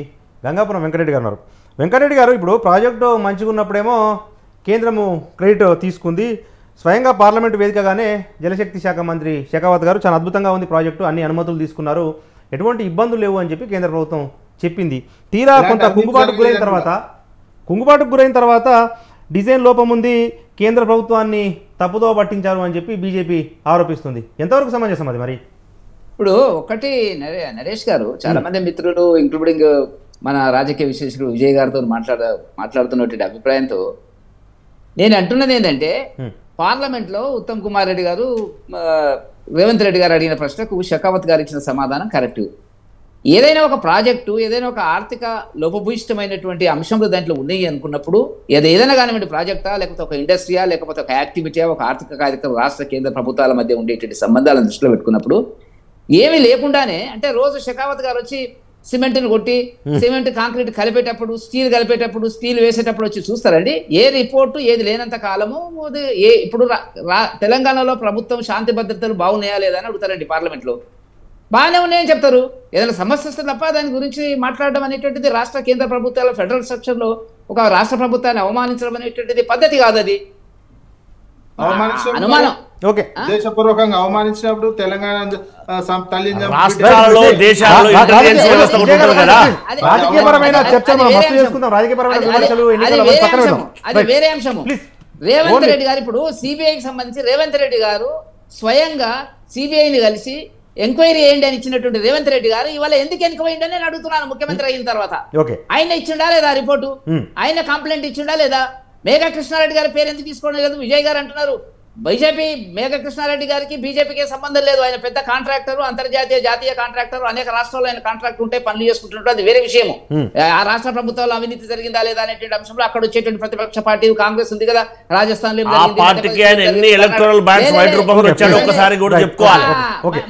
గంగాపురం వెంకటరెడ్డి గారు ఉన్నారు. వెంకటరెడ్డి గారు, ఇప్పుడు ప్రాజెక్టు మంచిగా ఉన్నప్పుడేమో కేంద్రము క్రెడిట్ తీసుకుంది, స్వయంగా పార్లమెంటు వేదికగానే జలశక్తి శాఖ మంత్రి షెకావత్ గారు చాలా అద్భుతంగా ఉంది ప్రాజెక్టు, అన్ని అనుమతులు తీసుకున్నారు, ఎటువంటి ఇబ్బందులు లేవు అని చెప్పి కేంద్ర ప్రభుత్వం చెప్పింది. తీరా కొంత కుంగుబాటుకు గురైన తర్వాత డిజైన్ లోపం ఉంది, కేంద్ర ప్రభుత్వాన్ని తప్పుదో పట్టించారు అని చెప్పి బీజేపీ ఆరోపిస్తుంది. ఎంతవరకు సమంజసం అది? మరి ఇప్పుడు ఒకటి నరేష్ గారు, చాలా మంది మిత్రులు ఇంక్లూడింగ్ మన రాజకీయ విశ్లేషకుడు విజయ్ గారితో మాట్లాడుతున్నటువంటి అభిప్రాయంతో నేను అంటున్నది ఏంటంటే, పార్లమెంట్లో ఉత్తమ్ కుమార్ రెడ్డి గారు రేవంత్ రెడ్డి గారు అడిగిన ప్రశ్నకు షెకావత్ గారు ఇచ్చిన సమాధానం కరెక్ట్. ఏదైనా ఒక ప్రాజెక్టు, ఏదైనా ఒక ఆర్థిక లోపభూయిష్టమైనటువంటి అంశంలో దాంట్లో ఉన్నాయి అనుకున్నప్పుడు, ఏదైనా కానివ్వండి, ప్రాజెక్టా లేకపోతే ఒక ఇండస్ట్రీయా లేకపోతే ఒక యాక్టివిటీయా, ఒక ఆర్థిక కార్యక్రమం రాష్ట్ర కేంద్ర ప్రభుత్వాల మధ్య ఉండేటువంటి సంబంధాలను దృష్టిలో పెట్టుకున్నప్పుడు ఏమీ లేకుండానే, అంటే రోజు షెకావత్ గారు వచ్చి సిమెంట్ని కొట్టి సిమెంట్ కాంక్రీట్ కలిపేటప్పుడు, స్టీల్ వేసేటప్పుడు వచ్చి చూస్తారండి. ఏ రిపోర్టు ఏది లేనంత కాలము ఇప్పుడు తెలంగాణలో ప్రభుత్వం శాంతి భద్రతలు బాగున్నాయా లేదా అని అడుగుతారండి పార్లమెంట్లో. బాగానే ఉన్నాయని చెప్తారు. ఏదైనా సమస్య వస్తే తప్ప దాని గురించి మాట్లాడడం అనేటువంటిది రాష్ట్ర కేంద్ర ప్రభుత్వాల ఫెడరల్ స్ట్రక్చర్లో ఒక రాష్ట్ర ప్రభుత్వాన్ని అవమానించడం అనేటువంటిది పద్ధతి కాదు. అది ఓకే ఉద్దేశపూర్వకంగా అవమానించినప్పుడు తెలంగాణ తల్లిని రాష్ట్రాలలో దేశాలలో ఇంటెలిజెన్స్ వ్యవస్థ ఒకటి ఉంటుంది కదా. రాజకీయపరమైన చర్చలు మనం మస్తు చేసుకుందాం. రాజకీయపరమైన విమర్శలు ఎన్నికల పక్కన పెడదాం. అది వేరే అంశము. Please. రేవంత్ రెడ్డి గారు ఇప్పుడు సిబిఐకి సంబంధించి రేవంత్ రెడ్డి గారు స్వయంగా సిబిఐని కలిసి ఎంక్వైరీ చేయండి అని ఇచ్చినటువంటి రేవంత్ రెడ్డి గారు ఇవాళ ఎందుకు ఎంక్వైరీ అని నేను అడుగుతున్నాను. ముఖ్యమంత్రి అయిన తర్వాత ఓకే ఆయన ఇచ్చిండా లేదా రిపోర్టు, ఆయన కంప్లైంట్ ఇచ్చిండా లేదా? మేఘా కృష్ణారెడ్డి గారి పేరు ఎందుకు తీసుకోవడం లేదు? విజయ్ గారు అంటున్నారు బీజేపీ మేఘా కృష్ణారెడ్డి గారికి బీజేపీకి సంబంధం లేదు. ఆయన పెద్ద కాంట్రాక్టర్, అంతర్జాతీయ జాతీయ కాంట్రాక్టర్, అనేక రాష్ట్రాల్లో ఆయన కాంట్రాక్ట్ ఉంటే పనులు చేసుకుంటున్నట్టు అది వేరే విషయము. ఆ రాష్ట్ర ప్రభుత్వాల్లో అవినీతి జరిగిందా లేదా అనేటువంటి అంశంలో అక్కడ వచ్చేటువంటి ప్రతిపక్ష పార్టీ కాంగ్రెస్ ఉంది కదా రాజస్థాన్ లో.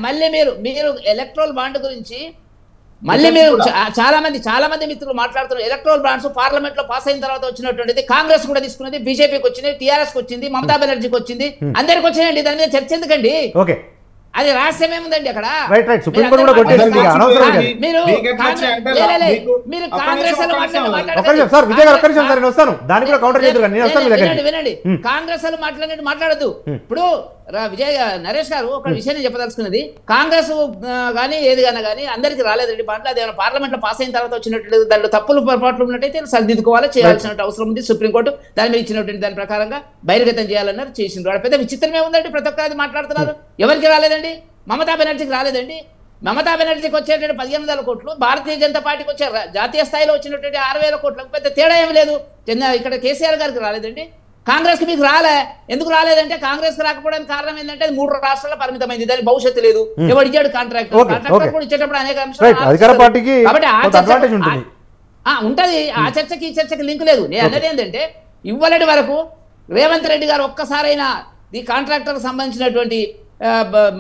మళ్ళీ మీరు ఎలక్ట్రల్ బాండ్ గురించి మళ్ళీ మీరు చాలా మంది మిత్రులు మాట్లాడుతున్నారు. ఎలక్ట్రల్ బాండ్స్ పార్లమెంట్ లో పాస్ అయిన తర్వాత వచ్చినటువంటిది కాంగ్రెస్ కూడా తీసుకున్నది, బీజేపీకి వచ్చింది, టీఆర్ఎస్ కి వచ్చింది, మమతా బెనర్జీకి వచ్చింది, అందరికి వచ్చినాయండి. దాని మీద చర్చ ఎందుకండి? అది రహస్యం ఏముందండి అక్కడ? వినండి, కాంగ్రెస్ వాళ్ళు మాట్లాడద్దు. ఇప్పుడు విజయ్ నరేష్ గారు ఒక విషయాన్ని చెప్పదలుచుకున్నది, కాంగ్రెస్ గానీ ఏది కానీ అందరికి రాలేదండి బాండ్లు. అది పార్లమెంట్ లో పాస్ అయిన తర్వాత వచ్చినట్టు దాంట్లో తప్పులు పొరపాట్లు ఉన్నట్టయితే సరిదిద్దుకోవాలి, చేయాల్సిన అవసరం ఉంది. సుప్రీంకోర్టు దాని మీద ఇచ్చినటువంటి దాని ప్రకారంగా బహిర్గతం చేయాలన్నారు, చేసిండ్రు. పెద్ద విచిత్రమే ఉందండి. ప్రతి ఒక్కరి మాట్లాడుతున్నారు. ఎవరికి రాలేదండి? మమతా బెనర్జీకి రాలేదండి. మమతా బెనర్జీకి వచ్చేటువంటి 15,000 కోట్లు, భారతీయ జనతా పార్టీకి వచ్చే జాతీయ స్థాయిలో వచ్చినటువంటి 6,000 కోట్లకు పెద్ద తేడా ఏమి లేదు. ఇక్కడ కేసీఆర్ గారికి రాలేదండి, కాంగ్రెస్ కి మీకు రాలే. ఎందుకు రాలేదంటే కాంగ్రెస్ కి రాకపోవడానికి కారణం ఏంటంటే 3 రాష్ట్రాల్లో పరిమితమైంది, దాని భవిష్యత్తు లేదు. ఎవరు ఇచ్చాడు? కాంట్రాక్టర్ కూడా ఇచ్చేటప్పుడు అనేక అంశాలు ఉంటది. ఆ చర్చకి ఈ చర్చకి లింక్ లేదు. నేను అన్నది ఏంటంటే ఇవ్వలేటి వరకు రేవంత్ రెడ్డి గారు ఒక్కసారైనా ఈ కాంట్రాక్టర్ సంబంధించినటువంటి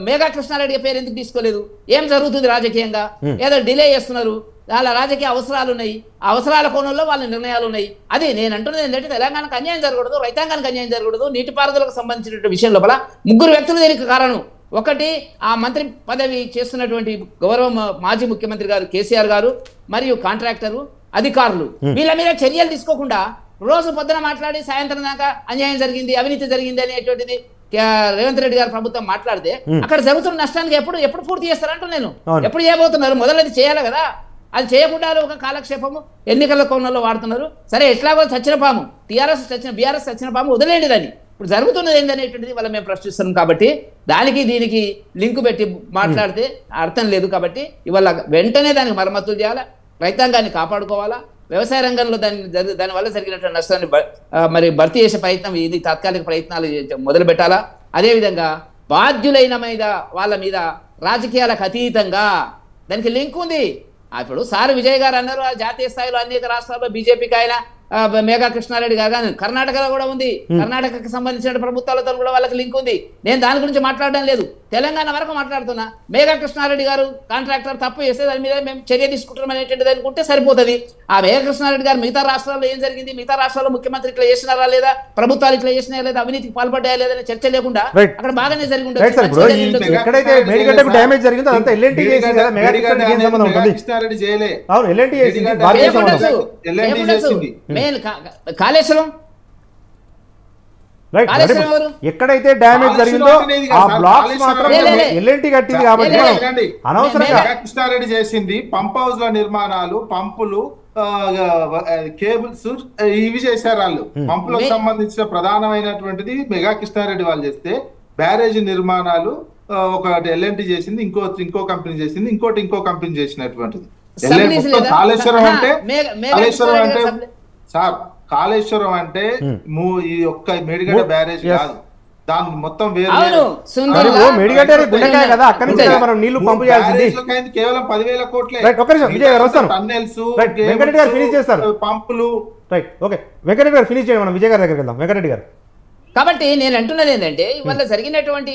మేఘా కృష్ణారెడ్డి పేరు ఎందుకు తీసుకోలేదు? ఏం జరుగుతుంది రాజకీయంగా? ఏదో డిలే చేస్తున్నారు, వాళ్ళ రాజకీయ అవసరాలు ఉన్నాయి, ఆ అవసరాల కోణంలో వాళ్ళ నిర్ణయాలు ఉన్నాయి. అది నేను అంటున్నది ఏంటంటే తెలంగాణకు అన్యాయం జరగకూడదు, రైతాంగానికి అన్యాయం జరగకూడదు. నీటిపారుదలకు సంబంధించిన విషయం లోపల 3 వ్యక్తులు దీనికి కారణం. ఒకటి ఆ మంత్రి పదవి చేస్తున్నటువంటి గౌరవ మాజీ ముఖ్యమంత్రి గారు కేసీఆర్ గారు, మరియు కాంట్రాక్టరు, అధికారులు. వీళ్ళ మీద చర్యలు తీసుకోకుండా రోజు పొద్దున మాట్లాడి సాయంత్రం దాకా అన్యాయం జరిగింది, అవినీతి జరిగింది అనేటువంటిది రేవంత్ రెడ్డి గారు ప్రభుత్వం మాట్లాడితే అక్కడ జరుగుతున్న నష్టానికి ఎప్పుడు పూర్తి చేస్తారంటూ నేను ఎప్పుడు చేయబోతున్నారు? మొదలది చేయాలి కదా. అది చేయకుండా ఒక కాలక్షేపము ఎన్నికల కోణంలో వాడుతున్నారు. సరే ఎట్లాగో చచ్చిన పాము, బీఆర్ఎస్ చచ్చిన పాము వదిలేండి దాన్ని. ఇప్పుడు జరుగుతున్నది ఏంటనేటువంటిది వాళ్ళ మేము ప్రశ్నిస్తున్నాం. కాబట్టి దానికి దీనికి లింకు పెట్టి మాట్లాడితే అర్థం లేదు. కాబట్టి ఇవాళ వెంటనే దానికి మరమ్మతులు చేయాలా, రైతాంగాన్ని కాపాడుకోవాలా, వ్యవసాయ రంగంలో దానివల్ల జరిగినటువంటి నష్టాన్ని మరి భర్తీ చేసే ప్రయత్నం, ఇది తాత్కాలిక ప్రయత్నాలు మొదలు పెట్టాలా. అదేవిధంగా బాధ్యులైన మీద వాళ్ళ మీద రాజకీయాలకు అతీతంగా దానికి లింక్ ఉంది. ఇప్పుడు సార్ విజయ్ గారు అన్నారు జాతీయ స్థాయిలో అనేక రాష్ట్రాల్లో బీజేపీకి ఆయన మేఘా కృష్ణారెడ్డి గారు కానీ కర్ణాటకలో కూడా ఉంది. కర్ణాటకకు సంబంధించిన ప్రభుత్వాలతో కూడా వాళ్ళకి లింక్ ఉంది. నేను దాని గురించి మాట్లాడడం లేదు, తెలంగాణ వరకు మాట్లాడుతున్నా. మేఘా కృష్ణారెడ్డి గారు కాంట్రాక్టర్ తప్పు చేస్తే దాని మీద మేము చర్య తీసుకుంటున్నాం అనేటువంటిది అనుకుంటే సరిపోతుంది. ఆ మేఘా కృష్ణారెడ్డి గారు మిగతా రాష్ట్రాల్లో ఏం జరిగింది, మిగతా రాష్ట్రాల్లో ముఖ్యమంత్రి ఇట్లా చేసినారా లేదా, ప్రభుత్వాలు ఇట్లా చేసినా లేదా, అవినీతికి పాల్పడ్డా లేదా చర్చ లేకుండా అక్కడ బాగానే జరిగి ఉంటుంది. కాళేశ్వరం ఎక్కడైతే డ్యామేజ్ జరిగిందో ఆ బ్లాక్స్ మాత్రం ఎల్ఎన్టీ కట్టింది. కాబట్టి అనవసరంగా కృష్ణారెడ్డి చేసింది పంప్ హౌస్ ల నిర్మాణాలు, పంపులు, కేబుల్స్ ఇవి చేశారు వాళ్ళు. పంపులకు సంబంధించిన ప్రధానమైనటువంటిది మెగా కృష్ణారెడ్డి వాళ్ళు చేస్తే, బ్యారేజ్ నిర్మాణాలు ఒకటి ఎల్ఎన్టీ చేసింది, ఇంకో కంపెనీ చేసింది, ఇంకో కంపెనీ చేసినటువంటిది. కాళేశ్వరం అంటే సార్ కాళేశ్వరం అంటే ఈ ఒక్క మేడిగడ్డ బ్యారేజ్ కాదు, దాని మొత్తం కేవలం 10,000 కోట్లే. పంపులు. వెంకటరెడ్డి గారు ఫినిష్ చేయండి, మనం విజయ్ గారి దగ్గరికి వెళ్దాం. వెంకటరెడ్డి గారు, కాబట్టి నేను అంటున్నది ఏంటంటే ఇవాళ జరిగినటువంటి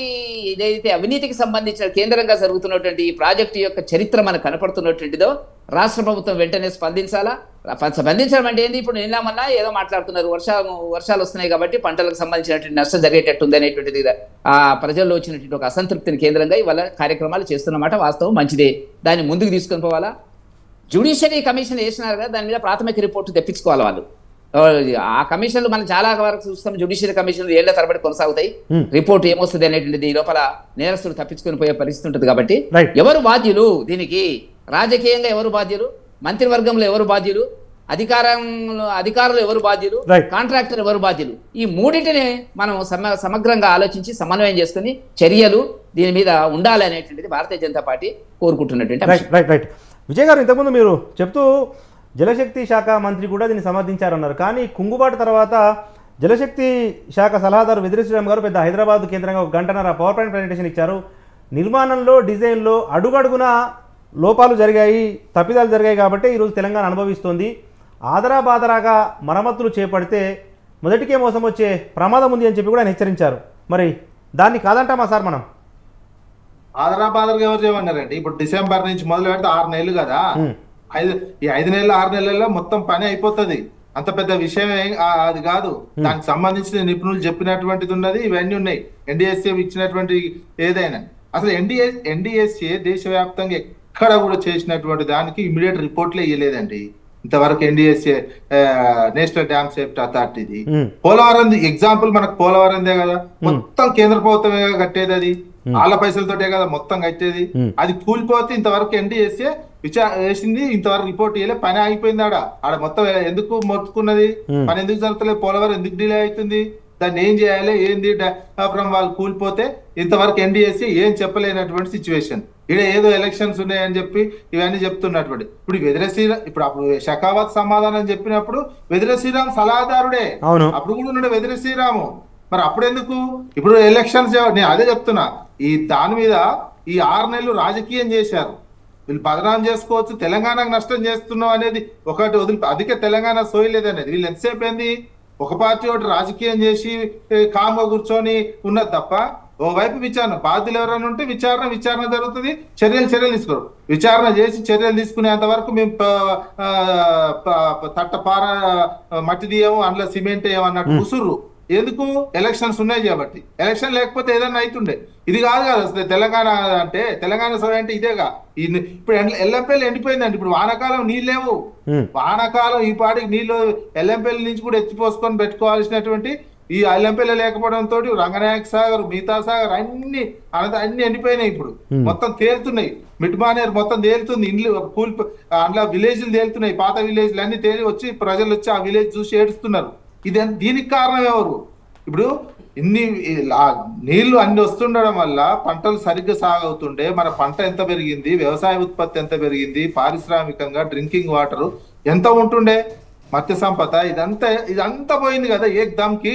ఏదైతే అవినీతికి సంబంధించిన కేంద్రంగా జరుగుతున్నటువంటి ఈ ప్రాజెక్టు యొక్క చరిత్ర మనకు కనపడుతున్నటువంటిదో రాష్ట్ర ప్రభుత్వం వెంటనే స్పందించాలా. స్పందించడం అంటే ఏంది? ఇప్పుడు నిన్నమన్నా ఏదో మాట్లాడుతున్నారు, వర్షాలు వస్తున్నాయి కాబట్టి పంటలకు సంబంధించినటువంటి నష్టం జరిగేటట్టుంది అనేటువంటిది ఆ ప్రజల్లో వచ్చినటువంటి ఒక అసంతృప్తిని కేంద్రంగా ఇవాళ కార్యక్రమాలు చేస్తున్నమాట వాస్తవం, మంచిదే. దాన్ని ముందుకు తీసుకొని పోవాలా. జ్యుడిషియరీ కమిషన్ వేసినారు కదా, దాని మీద ప్రాథమిక రిపోర్టు తెప్పించుకోవాలి వాళ్ళు. ఆ కమిషన్లు మనం చాలా వరకు చూస్తాం, జ్యుడిషియల్ కమిషన్లు ఏళ్ల తరబడి కొనసాగుతాయి. రిపోర్ట్ ఏమొస్తుంది అనేటువంటిది లోపల నేరస్తులు తప్పించుకొని పోయే పరిస్థితి ఉంటుంది. కాబట్టి Right. ఎవరు బాధ్యులు దీనికి? రాజకీయంగా ఎవరు బాధ్యులు? మంత్రివర్గంలో ఎవరు బాధ్యులు? అధికారులు ఎవరు బాధ్యులు? Right. కాంట్రాక్టర్ ఎవరు బాధ్యులు? ఈ మూడింటిని మనం సమగ్రంగా ఆలోచించి సమన్వయం చేసుకుని చర్యలు దీని మీద ఉండాలి అనేటువంటిది భారతీయ జనతా పార్టీ కోరుకుంటున్నటువంటి అంశం. రైట్ రైట్ రైట్ విజయ్ గారు, ఇంతకుముందు మీరు చెప్తూ జలశక్తి శాఖ మంత్రి కూడా దీన్ని సమర్థించారన్నారు. కానీ కుంగుబాటు తర్వాత జలశక్తి శాఖ సలహాదారు వెదిరి శ్రీరామ్ గారు పెద్ద హైదరాబాద్ కేంద్రంగా 1 గంటన్నర పవర్ పాయింట్ ప్రజెంటేషన్ ఇచ్చారు. నిర్మాణంలో, డిజైన్లో అడుగడుగున లోపాలు జరిగాయి, తప్పిదాలు జరిగాయి కాబట్టి ఈరోజు తెలంగాణ అనుభవిస్తోంది. ఆదరాబాదరాగా మరమ్మతులు చేపడితే మొదటికే మోసం వచ్చే ప్రమాదం ఉంది అని చెప్పి కూడా ఆయన హెచ్చరించారు. మరి దాన్ని కాదంటామా సార్ మనం? ఆదరాబాదర్గా ఎవరు చేయమన్నారండి? ఇప్పుడు డిసెంబర్ నుంచి మొదలు పెడితే 6 నెలలు కదా. ఈ 5 నెలలు 6 నెలల్లో మొత్తం పని అయిపోతుంది. అంత పెద్ద విషయం అది కాదు. దానికి సంబంధించిన నిపుణులు చెప్పినటువంటిది ఉన్నది, ఇవన్నీ ఉన్నాయి. ఎన్డీఎస్ఏ ఇచ్చినటువంటి ఏదైనా అసలు ఎన్డీఎస్ఏ దేశవ్యాప్తంగా ఎక్కడ కూడా చేసినటువంటి దానికి ఇమీడియట్ రిపోర్ట్లే ఇవ్వలేదండి ఇంతవరకు. ఎన్డీఎస్ఏ నేషనల్ డ్యామ్ సేఫ్టీ అథారిటీది పోలవరం ఎగ్జాంపుల్ మనకు పోలవరందే కదా, మొత్తం కేంద్ర ప్రభుత్వమే కట్టేది, అది వాళ్ళ పైసలతోటే కదా మొత్తం కట్టేది. అది కూలిపోతే ఇంతవరకు ఎన్డీఎస్ఏ వేసింది, ఇంతవరకు రిపోర్ట్ ఇవ్వలే, పని ఆగిపోయింది. ఆడ మొత్తం ఎందుకు మొత్తుకున్నది, పని ఎందుకు జరుగుతలేదు, పోలవరం ఎందుకు డిలే అవుతుంది, దాన్ని ఏం చేయాలి, ఏంది ఫ్రమ్ వాళ్ళు కూలిపోతే ఇంతవరకు ఎన్డీఎస్ఏ ఏం చెప్పలేనటువంటి సిచ్యువేషన్. ఇక్కడ ఏదో ఎలక్షన్స్ ఉన్నాయని చెప్పి ఇవన్నీ చెప్తున్నటువంటి. ఇప్పుడు వెదిరి శ్రీరామ్, ఇప్పుడు అప్పుడు షకావత్ సమాధానం చెప్పినప్పుడు వెదిరి శ్రీరామ్ సలహాదారుడే, అప్పుడు కూడా ఉన్నాడు వెదిరి శ్రీరాము. మరి అప్పుడెందుకు ఇప్పుడు ఎలక్షన్స్? నేను అదే చెప్తున్నా, ఈ దాని మీద ఈ 6 నెలలు రాజకీయం చేశారు. వీళ్ళు బదనాం చేసుకోవచ్చు, తెలంగాణకు నష్టం చేస్తున్నాం అనేది ఒకటి వదిలి, అందుకే తెలంగాణ సోయలేదనేది. వీళ్ళు ఎంతసేపు ఏంది ఒక పార్టీ ఒకటి రాజకీయం చేసి కామ్గా కూర్చొని ఉన్నది తప్ప, ఓవైపు విచారణ, బాధ్యులు ఎవరైనా ఉంటే విచారణ జరుగుతుంది, చర్యలు తీసుకోరు. విచారణ చేసి చర్యలు తీసుకునేంత వరకు మేము తట్టపార మట్టి తీయము, అందులో సిమెంట్ ఏమన్నట్టు కుసుర్రు. ఎందుకు? ఎలక్షన్స్ ఉన్నాయి కాబట్టి. ఎలక్షన్ లేకపోతే ఏదన్నా అవుతుండే. ఇది కాదు కదా అసలు తెలంగాణ అంటే. తెలంగాణ సభ అంటే ఇదేగా. ఇప్పుడు ఎల్లంపల్లి ఎండిపోయిందండి. ఇప్పుడు వానాకాలం నీళ్ళు లేవు. వానాకాలం ఈ పాటికి నీళ్ళు ఎల్లంపల్లి నుంచి కూడా ఎత్తిపోసుకొని పెట్టుకోవాల్సినటువంటి ఈ ఎల్లంపల్లి లేకపోవడంతో రంగనాయక సాగర్, మిగతా సాగర్ అన్ని ఎండిపోయినాయి. ఇప్పుడు మొత్తం తేలుతున్నాయి. మిడ్మానేర్ మొత్తం తేలుతుంది. ఇండ్లు అందులో విలేజ్లు తేలుతున్నాయి. పాత విలేజ్లు అన్ని తేలి వచ్చి ప్రజలు వచ్చి ఆ విలేజ్ చూసి ఏడుస్తున్నారు. దీనికి కారణం ఎవరు? ఇప్పుడు ఇన్ని నీళ్లు అన్ని వస్తుండడం వల్ల పంటలు సరిగ్గా సాగవుతుండే, మన పంట ఎంత పెరిగింది, వ్యవసాయ ఉత్పత్తి ఎంత పెరిగింది, పారిశ్రామికంగా డ్రింకింగ్ వాటర్ ఎంత ఉంటుండే, మత్స్య సంపద ఇదంతా పోయింది కదా ఏకదమ్కి.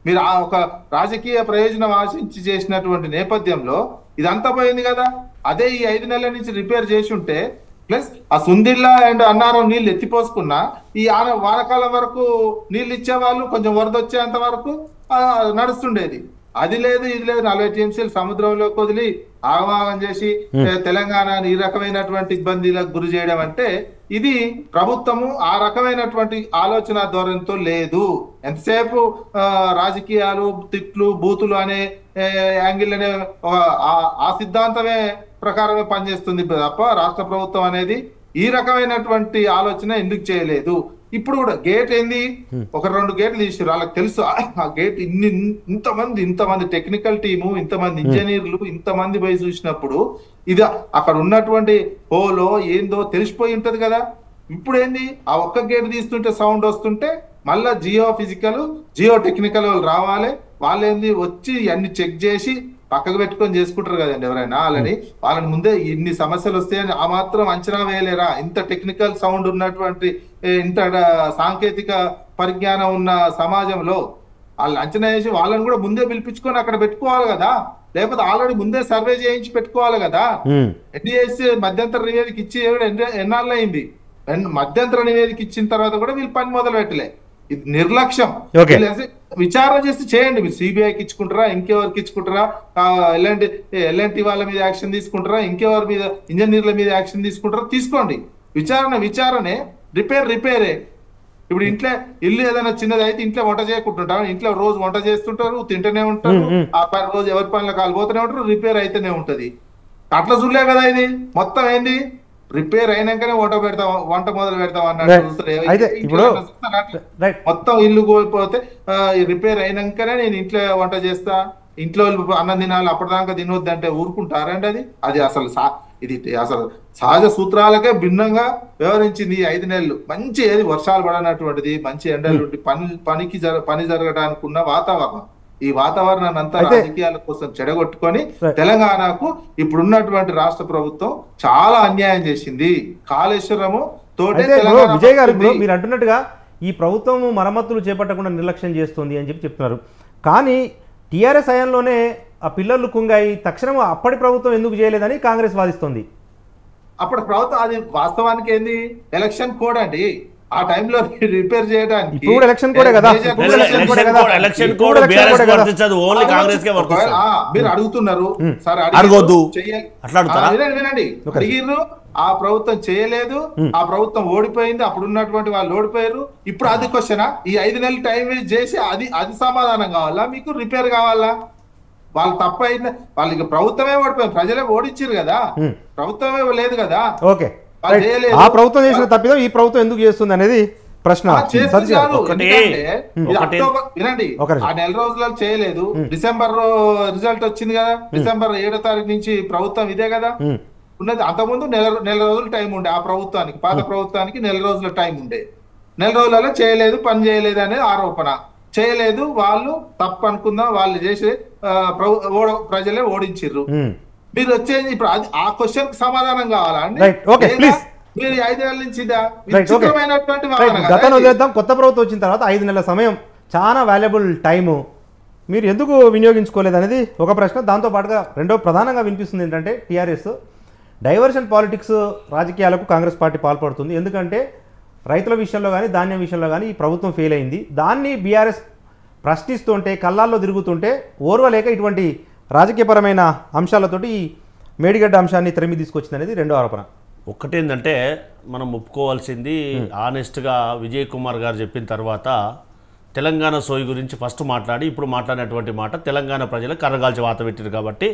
మీరు ఆ ఒక రాజకీయ ప్రయోజనం ఆశించి చేసినటువంటి నేపథ్యంలో ఇదంతా పోయింది కదా. అదే ఈ 5 నెలల నుంచి రిపేర్ చేసి ఉంటే, ప్లస్ ఆ సుందిల్లా అండ్ అన్నారం నీళ్ళు ఎత్తిపోసుకున్నా ఈ వానకాలం వరకు నీళ్ళు ఇచ్చేవాళ్ళు, కొంచెం వరద వచ్చేంత వరకు నడుస్తుండేది. అది లేదు, ఇది లేదు. 40 టీఎంసీలు సముద్రంలోకి వదిలి ఆగమాగం చేసి తెలంగాణని ఈ రకమైనటువంటి ఇబ్బందులకు గురి చేయడం అంటే, ఇది ప్రభుత్వము ఆ రకమైనటువంటి ఆలోచన ధోరణితో లేదు. ఎంతసేపు రాజకీయాలు, తిట్లు, బూతులు అనే యాంగిల్ అనే ఆ సిద్ధాంతమే ప్రకారమే పనిచేస్తుంది తప్ప రాష్ట్ర ప్రభుత్వం అనేది ఈ రకమైనటువంటి ఆలోచన ఎందుకు చేయలేదు. ఇప్పుడు కూడా గేట్ ఏంది, 1-2 గేట్లు తీసారు. వాళ్ళకి తెలుసు ఆ గేట్ ఇంతమంది టెక్నికల్ టీము, ఇంతమంది ఇంజనీర్లు, ఇంతమంది పోయి చూసినప్పుడు ఇది అక్కడ ఉన్నటువంటి హోలో ఏందో తెలిసిపోయి ఉంటది కదా. ఇప్పుడు ఏంది, ఆ ఒక్క గేట్ తీస్తుంటే సౌండ్ వస్తుంటే మళ్ళా జియో ఫిజికల్, జియో టెక్నికల్ వాళ్ళు రావాలి. వాళ్ళు ఏంది వచ్చి అన్ని చెక్ చేసి పక్కకు పెట్టుకొని చేసుకుంటారు కదండి ఎవరైనా. వాళ్ళని ముందే ఇన్ని సమస్యలు వస్తాయని ఆ మాత్రం అంచనా వేయలేరా? ఇంత టెక్నికల్ సౌండ్ ఉన్నటువంటి, ఇంత సాంకేతిక పరిజ్ఞానం ఉన్న సమాజంలో వాళ్ళు అంచనా వేసి వాళ్ళని కూడా ముందే పిలిపించుకొని అక్కడ పెట్టుకోవాలి కదా. లేకపోతే ఆల్రెడీ ముందే సర్వే చేయించి పెట్టుకోవాలి కదా. ఎన్డీఎస్ఏ మధ్యంతర నివేదిక ఇచ్చి ఎన్నాళ్ళు అయింది. మధ్యంతర నివేదిక ఇచ్చిన తర్వాత కూడా వీళ్ళు పని మొదలు పెట్టలే. ఇది నిర్లక్ష్యం. విచారణ చేసి చేయండి. మీరు సిబిఐకి ఇచ్చుకుంటారా, ఇంకెవరికి ఇచ్చుకుంటారా, ఎల్ఎన్టీ వాళ్ళ మీద యాక్షన్ తీసుకుంటారా, ఇంకెవరి మీద, ఇంజనీర్ల మీద యాక్షన్ తీసుకుంటారా, తీసుకోండి. విచారణే. రిపేరే. ఇప్పుడు ఇల్లు ఏదైనా చిన్నది అయితే ఇంట్లో వంట చేయకుంటుంటారు. ఇంట్లో రోజు వంట చేస్తుంటారు, తింటూనే ఉంటారు. ఆ పని రోజు ఎవరి పనులకు వాళ్ళు పోతూనే ఉంటారు, రిపేర్ అయితేనే ఉంటది. అట్లా చూడలే కదా. ఇది మొత్తం ఏంది రిపేర్ అయినాకనే వంట మొదలు పెడతాం అన్నట్టు చూస్తారు. అయితే ఇప్పుడు రైట్ మొత్తం ఇల్లు కోల్పోతే రిపేర్ అయినాకనే నేను ఇంట్లో వంట చేస్తా, ఇంట్లో అన్నం తినాలి, అప్పటిదాకా తినొద్దు అంటే ఊరుకుంటారండి? అది అసలు ఇది అసలు సహజ సూత్రాలకే భిన్నంగా వ్యవహరించింది. 5 నెలలు మంచి ఏది వర్షాలు పడనటువంటిది, మంచి ఎండలు పని జరగడానికి ఉన్న వాతావరణం, ఈ వాతావరణాన్ని అంతా రాజకీయాల కోసం చెడగొట్టుకొని తెలంగాణకు ఇప్పుడున్నటువంటి రాష్ట్ర ప్రభుత్వం చాలా అన్యాయం చేసింది. కాళేశ్వరము తోటే విజయ్ గారు ఇప్పుడు మీరు అంటున్నట్టుగా ఈ ప్రభుత్వం మరమ్మతులు చేపట్టకుండా నిర్లక్ష్యం చేస్తుంది అని చెప్తున్నారు. కానీ టీఆర్ఎస్ హయాంలోనే ఆ పిల్లర్లు కుంగాయి, తక్షణం అప్పటి ప్రభుత్వం ఎందుకు చేయలేదని కాంగ్రెస్ వాదిస్తుంది. అప్పటి ప్రభుత్వం అది వాస్తవానికి ఏంది ఎలక్షన్ కోడ్ అండి. ఆ టైంలో రిపేర్ చేయడానికి ఇప్పుడు ఎలక్షన్ కోడే కదా, మీరు అడుగుతున్నారు సార్, వినండి, అడిగిర్రు, ఆ ప్రభుత్వం చేయలేదు, ఆ ప్రభుత్వం ఓడిపోయింది, అప్పుడున్నటువంటి వాళ్ళు ఓడిపోయారు. ఇప్పుడు అది క్వశ్చనా? ఈ 5 నెలలు టైం వేస్ట్ చేసి అది సమాధానం కావాలా మీకు? రిపేర్ కావాలా? వాళ్ళు తప్పైంది, వాళ్ళకి ప్రభుత్వమే ఓడిపోయింది, ప్రజలే ఓడించారు కదా, ప్రభుత్వమే లేదు కదా. ఓకే, ఆ ప్రభుత్వం చేసిన తప్పిదం ఈ ప్రభుత్వం ఎందుకు చేస్తుంది అనేది ప్రశ్న. వినండి, ఆ 4 రోజులలో చేయలేదు. డిసెంబర్ రిజల్ట్ వచ్చింది కదా, డిసెంబర్ 7వ తారీఖు నుంచి ప్రభుత్వం ఇదే కదా ఉన్నది. అంతకుముందు నెల రోజులు టైం ఉండే ఆ ప్రభుత్వానికి, పాత ప్రభుత్వానికి 4 రోజుల టైం ఉండే. 4 రోజులలో చేయలేదు, పని చేయలేదు అనేది ఆరోపణ. చేయలేదు, వాళ్ళు తప్పు అనుకుందాం, వాళ్ళు చేసి ప్రజలే ఓడించారు. మీరు వచ్చేది ఇప్పుడు ఆ క్వశ్చన్ కి సమాధానం కావాలా అండి? మీరు 5 నెలల నుంచి గతంలో వదిలేద్దాం. కొత్త ప్రభుత్వం వచ్చిన తర్వాత 5 నెలల సమయం చాలా వాల్యుబుల్ టైము మీరు ఎందుకు వినియోగించుకోలేదు అనేది ఒక ప్రశ్న. దాంతోపాటుగా రెండో ప్రధానంగా వినిపిస్తుంది ఏంటంటే టీఆర్ఎస్ డైవర్షన్ పాలిటిక్స్ రాజకీయాలకు కాంగ్రెస్ పార్టీ పాల్పడుతుంది. ఎందుకంటే రైతుల విషయంలో కానీ ధాన్యం విషయంలో కానీ ఈ ప్రభుత్వం ఫెయిల్ అయింది. దాన్ని బీఆర్ఎస్ ప్రశ్నిస్తుంటే, కళ్ళాల్లో తిరుగుతుంటే ఓర్వలేక ఇటువంటి రాజకీయపరమైన అంశాలతోటి ఈ మేడిగడ్డ అంశాన్ని తెరమి తీసుకొచ్చింది అనేది రెండో ఆరోపణ. ఒక్కటేందంటే మనం ఒప్పుకోవాల్సింది, ఆనెస్ట్గా విజయ్ కుమార్ గారు చెప్పిన తర్వాత తెలంగాణ సోయి గురించి ఫస్ట్ మాట్లాడి ఇప్పుడు మాట్లాడినటువంటి మాట తెలంగాణ ప్రజలకు కర్రగాల్చి వాత పెట్టారు కాబట్టి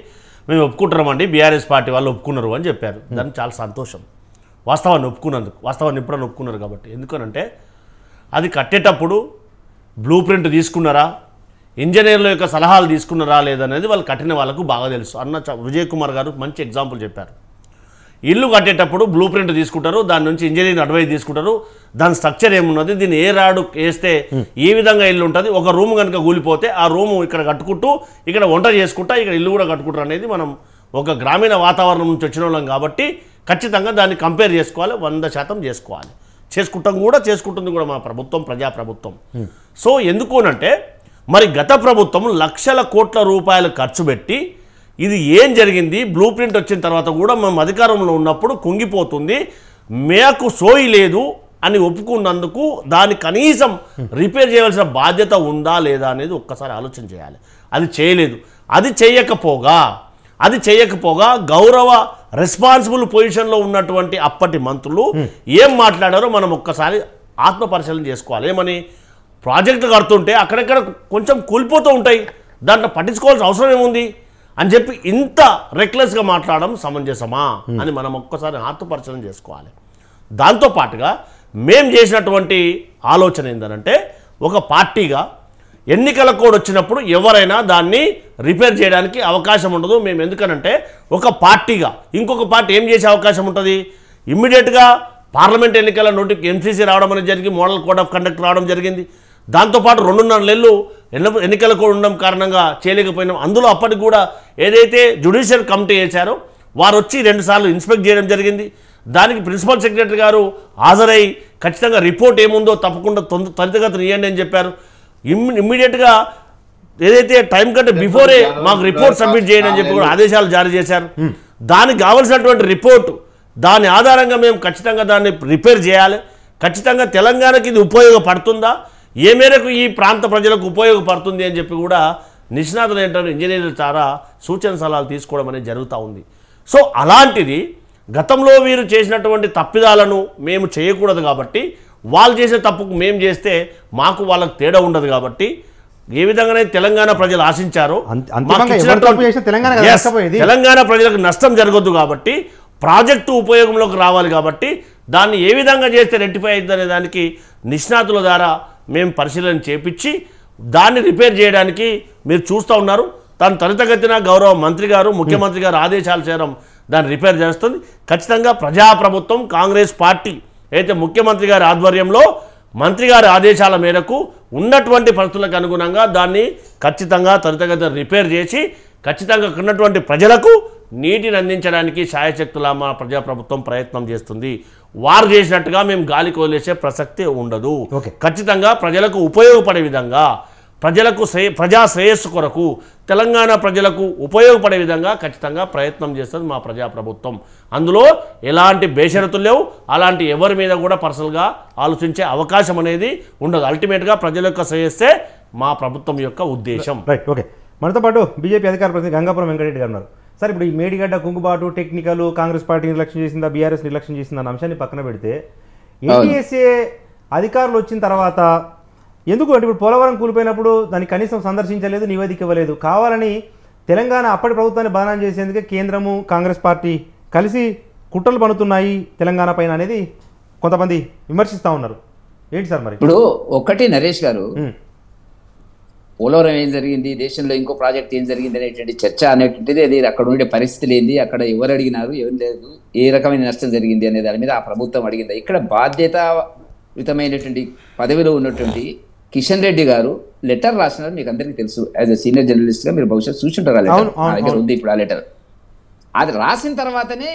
మేము ఒప్పుకుంటున్నామండి, బీఆర్ఎస్ పార్టీ వాళ్ళు ఒప్పుకున్నారు అని చెప్పారు. దానికి చాలా సంతోషం, వాస్తవాన్ని ఒప్పుకున్నందుకు. వాస్తవాన్ని ఎప్పుడైనా ఒప్పుకున్నారు కాబట్టి. ఎందుకనంటే అది కట్టేటప్పుడు బ్లూ ప్రింట్ తీసుకున్నారా, ఇంజనీర్ల యొక్క సలహాలు తీసుకున్నారా లేదనేది వాళ్ళు కట్టిన వాళ్ళకు బాగా తెలుసు అన్న విజయ్ కుమార్ గారు మంచి ఎగ్జాంపుల్ చెప్పారు. ఇల్లు కట్టేటప్పుడు బ్లూ ప్రింట్ తీసుకుంటారు, దాని నుంచి ఇంజనీరింగ్ అడ్వైస్ తీసుకుంటారు, దాని స్ట్రక్చర్ ఏమున్నది, దీన్ని ఏ రాడు వేస్తే ఏ విధంగా ఇల్లు ఉంటుంది, ఒక రూమ్ కనుక కూలిపోతే ఆ రూము ఇక్కడ కట్టుకుంటూ ఇక్కడ వంట చేసుకుంటా ఇక్కడ ఇల్లు కూడా కట్టుకుంటారు అనేది మనం ఒక గ్రామీణ వాతావరణం నుంచి వచ్చిన వాళ్ళం కాబట్టి ఖచ్చితంగా దాన్ని కంపేర్ చేసుకోవాలి, 100% చేసుకోవాలి. చేసుకుంటుంది కూడా మా ప్రభుత్వం, ప్రజాప్రభుత్వం. సో ఎందుకోనంటే మరి గత ప్రభుత్వం లక్షల కోట్ల రూపాయలు ఖర్చు పెట్టి ఇది ఏం జరిగింది, బ్లూ ప్రింట్ వచ్చిన తర్వాత కూడా మేము అధికారంలో ఉన్నప్పుడు కుంగిపోతుంది, మేకు సోయి లేదు అని ఒప్పుకున్నందుకు దాన్ని కనీసం రిపేర్ చేయవలసిన బాధ్యత ఉందా లేదా అనేది ఒక్కసారి ఆలోచన చేయాలి. అది చేయలేదు. అది చేయకపోగా గౌరవ రెస్పాన్సిబుల్ పొజిషన్లో ఉన్నటువంటి అప్పటి మంత్రులు ఏం మాట్లాడారో మనం ఒక్కసారి ఆత్మపరిశీలన చేసుకోవాలి. ఏమని, ప్రాజెక్టులు కడుతుంటే అక్కడెక్కడ కొంచెం కూలిపోతూ ఉంటాయి, దాంట్లో పట్టించుకోవాల్సిన అవసరం ఏముంది అని చెప్పి ఇంత రెక్లెస్గా మాట్లాడడం సమంజసమా అని మనం ఒక్కసారి ఆత్మపరిశీలన చేసుకోవాలి. దాంతోపాటుగా మేం చేసినటువంటి ఆలోచన ఏంటంటే, ఒక పార్టీగా ఎన్నికల కోడ్ వచ్చినప్పుడు ఎవరైనా దాన్ని రిపేర్ చేయడానికి అవకాశం ఉండదు. మేము ఎందుకనంటే ఒక పార్టీగా ఇంకొక పార్టీ ఏం చేసే అవకాశం ఉంటుంది, ఇమ్మీడియట్గా పార్లమెంట్ ఎన్నికల నోటికి ఎంసీసీ రావడం అనేది జరిగింది, మోడల్ కోడ్ ఆఫ్ కండక్ట్ రావడం జరిగింది. దాంతోపాటు 2.5 నెలలు ఎన్నికల కోడ్ ఉండడం కారణంగా చేయలేకపోయినాం. అందులో అప్పటికి కూడా ఏదైతే జ్యుడిషియల్ కమిటీ వేశారో వారు వచ్చి 2 సార్లు ఇన్స్పెక్ట్ చేయడం జరిగింది. దానికి ప్రిన్సిపల్ సెక్రటరీ గారు హాజరై ఖచ్చితంగా రిపోర్ట్ ఏముందో తప్పకుండా త్వరితగతిన ఇవ్వండి అని చెప్పారు. ఇమ్మీడియట్గా ఏదైతే టైం కంటే బిఫోరే మాకు రిపోర్ట్ సబ్మిట్ చేయండి అని చెప్పి కూడా ఆదేశాలు జారీ చేశారు. దానికి కావాల్సినటువంటి రిపోర్టు, దాని ఆధారంగా మేము ఖచ్చితంగా దాన్ని రిపేర్ చేయాలి. ఖచ్చితంగా తెలంగాణకి ఇది ఉపయోగపడుతుందా, ఏ మేరకు ఈ ప్రాంత ప్రజలకు ఉపయోగపడుతుంది అని చెప్పి కూడా నిష్ణాతులు ఏంటంటే ఇంజనీర్ల ద్వారా సూచన సలహాలు తీసుకోవడం అనేది జరుగుతూ ఉంది. సో అలాంటిది గతంలో వీరు చేసినటువంటి తప్పిదాలను మేము చేయకూడదు కాబట్టి, వాళ్ళు చేసే తప్పుకు మేము చేస్తే మాకు వాళ్ళకు తేడా ఉండదు కాబట్టి, ఏ విధంగానే తెలంగాణ ప్రజలు ఆశించారో తెలంగాణ ప్రజలకు నష్టం జరగొద్దు కాబట్టి ప్రాజెక్టు ఉపయోగంలోకి రావాలి కాబట్టి దాన్ని ఏ విధంగా చేస్తే రెక్టిఫై అవుతుందనే దానికి నిష్ణాతుల ద్వారా మేము పరిశీలన చేపించి దాన్ని రిపేర్ చేయడానికి మీరు చూస్తూ ఉన్నారు. దాని త్వరితగతిన గౌరవ మంత్రి గారు ముఖ్యమంత్రి గారు ఆదేశాలు చేయడం దాన్ని రిపేర్ చేస్తుంది. ఖచ్చితంగా ప్రజాప్రభుత్వం కాంగ్రెస్ పార్టీ అయితే ముఖ్యమంత్రి గారి ఆధ్వర్యంలో మంత్రి గారి ఆదేశాల మేరకు ఉన్నటువంటి పరిస్థితులకు అనుగుణంగా దాన్ని ఖచ్చితంగా త్వరితగతిన రిపేర్ చేసి ఖచ్చితంగా ఉన్నటువంటి ప్రజలకు నీటిని అందించడానికి శాయశక్తులా మా ప్రజాప్రభుత్వం ప్రయత్నం చేస్తుంది. వారు చేసినట్టుగా మేము గాలికి వదిలేసే ప్రసక్తే ఉండదు. ఖచ్చితంగా ప్రజలకు ఉపయోగపడే విధంగా ప్రజా శ్రేయస్సు కొరకు తెలంగాణ ప్రజలకు ఉపయోగపడే విధంగా ఖచ్చితంగా ప్రయత్నం చేస్తుంది మా ప్రజాప్రభుత్వం. అందులో ఎలాంటి బేషరతులు లేవు. అలాంటి ఎవరి మీద కూడా పర్సనల్గా ఆలోచించే అవకాశం అనేది ఉండదు. అల్టిమేట్గా ప్రజల యొక్క శ్రేయస్సే మా ప్రభుత్వం యొక్క ఉద్దేశం. Right, okay. మనతో పాటు బీజేపీ అధికార ప్రతినిధి గంగాపురం వెంకటరెడ్డి గారు ఉన్నారు. సార్, ఇప్పుడు ఈ మేడిగడ్డ కుంగుబాటు టెక్నికల్ కాంగ్రెస్ పార్టీ నిర్లక్ష్యం చేసిందా, బీఆర్ఎస్ నిర్లక్ష్యం చేసిందా అన్న అంశాన్ని పక్కన పెడితే ఏటీఎస్ఏ అధికారులు వచ్చిన తర్వాత ఎందుకు అంటే ఇప్పుడు పోలవరం కూలిపోయినప్పుడు దాన్ని కనీసం సందర్శించలేదు, నివేదిక ఇవ్వలేదు. కావాలని తెలంగాణ అప్పటి ప్రభుత్వాన్ని బదనాం చేసేందుకే కేంద్రము కాంగ్రెస్ పార్టీ కలిసి కుట్రలు పన్నుతున్నాయి తెలంగాణ పైన అనేది కొంతమంది విమర్శిస్తూ ఉన్నారు. ఏంటి సార్ మరి? ఇప్పుడు ఒకటి నరేష్ గారు, పోలవరం ఏం జరిగింది, దేశంలో ఇంకో ప్రాజెక్ట్ ఏం జరిగింది అనేటువంటి చర్చ అనేటువంటిది అది అక్కడ ఉండే పరిస్థితులు ఏంది, అక్కడ ఎవరు అడిగినారు, ఎవరు లేదు, ఏ రకమైన నష్టం జరిగింది అనే దాని మీద ఆ ప్రభుత్వం అడిగింది. ఇక్కడ బాధ్యతాయుతమైనటువంటి పదవిలో ఉన్నటువంటి కిషన్ రెడ్డి గారు లెటర్ రాసినారు. మీకు అందరికీ తెలుసు. యాజ్ ఎ సీనియర్ జర్నలిస్ట్ గా మీరు బహుశా చూసుంటారు. ఆ లెటర్ నా దగ్గర ఉంది ఇప్పుడు. ఆ లెటర్ అది రాసిన తర్వాతనే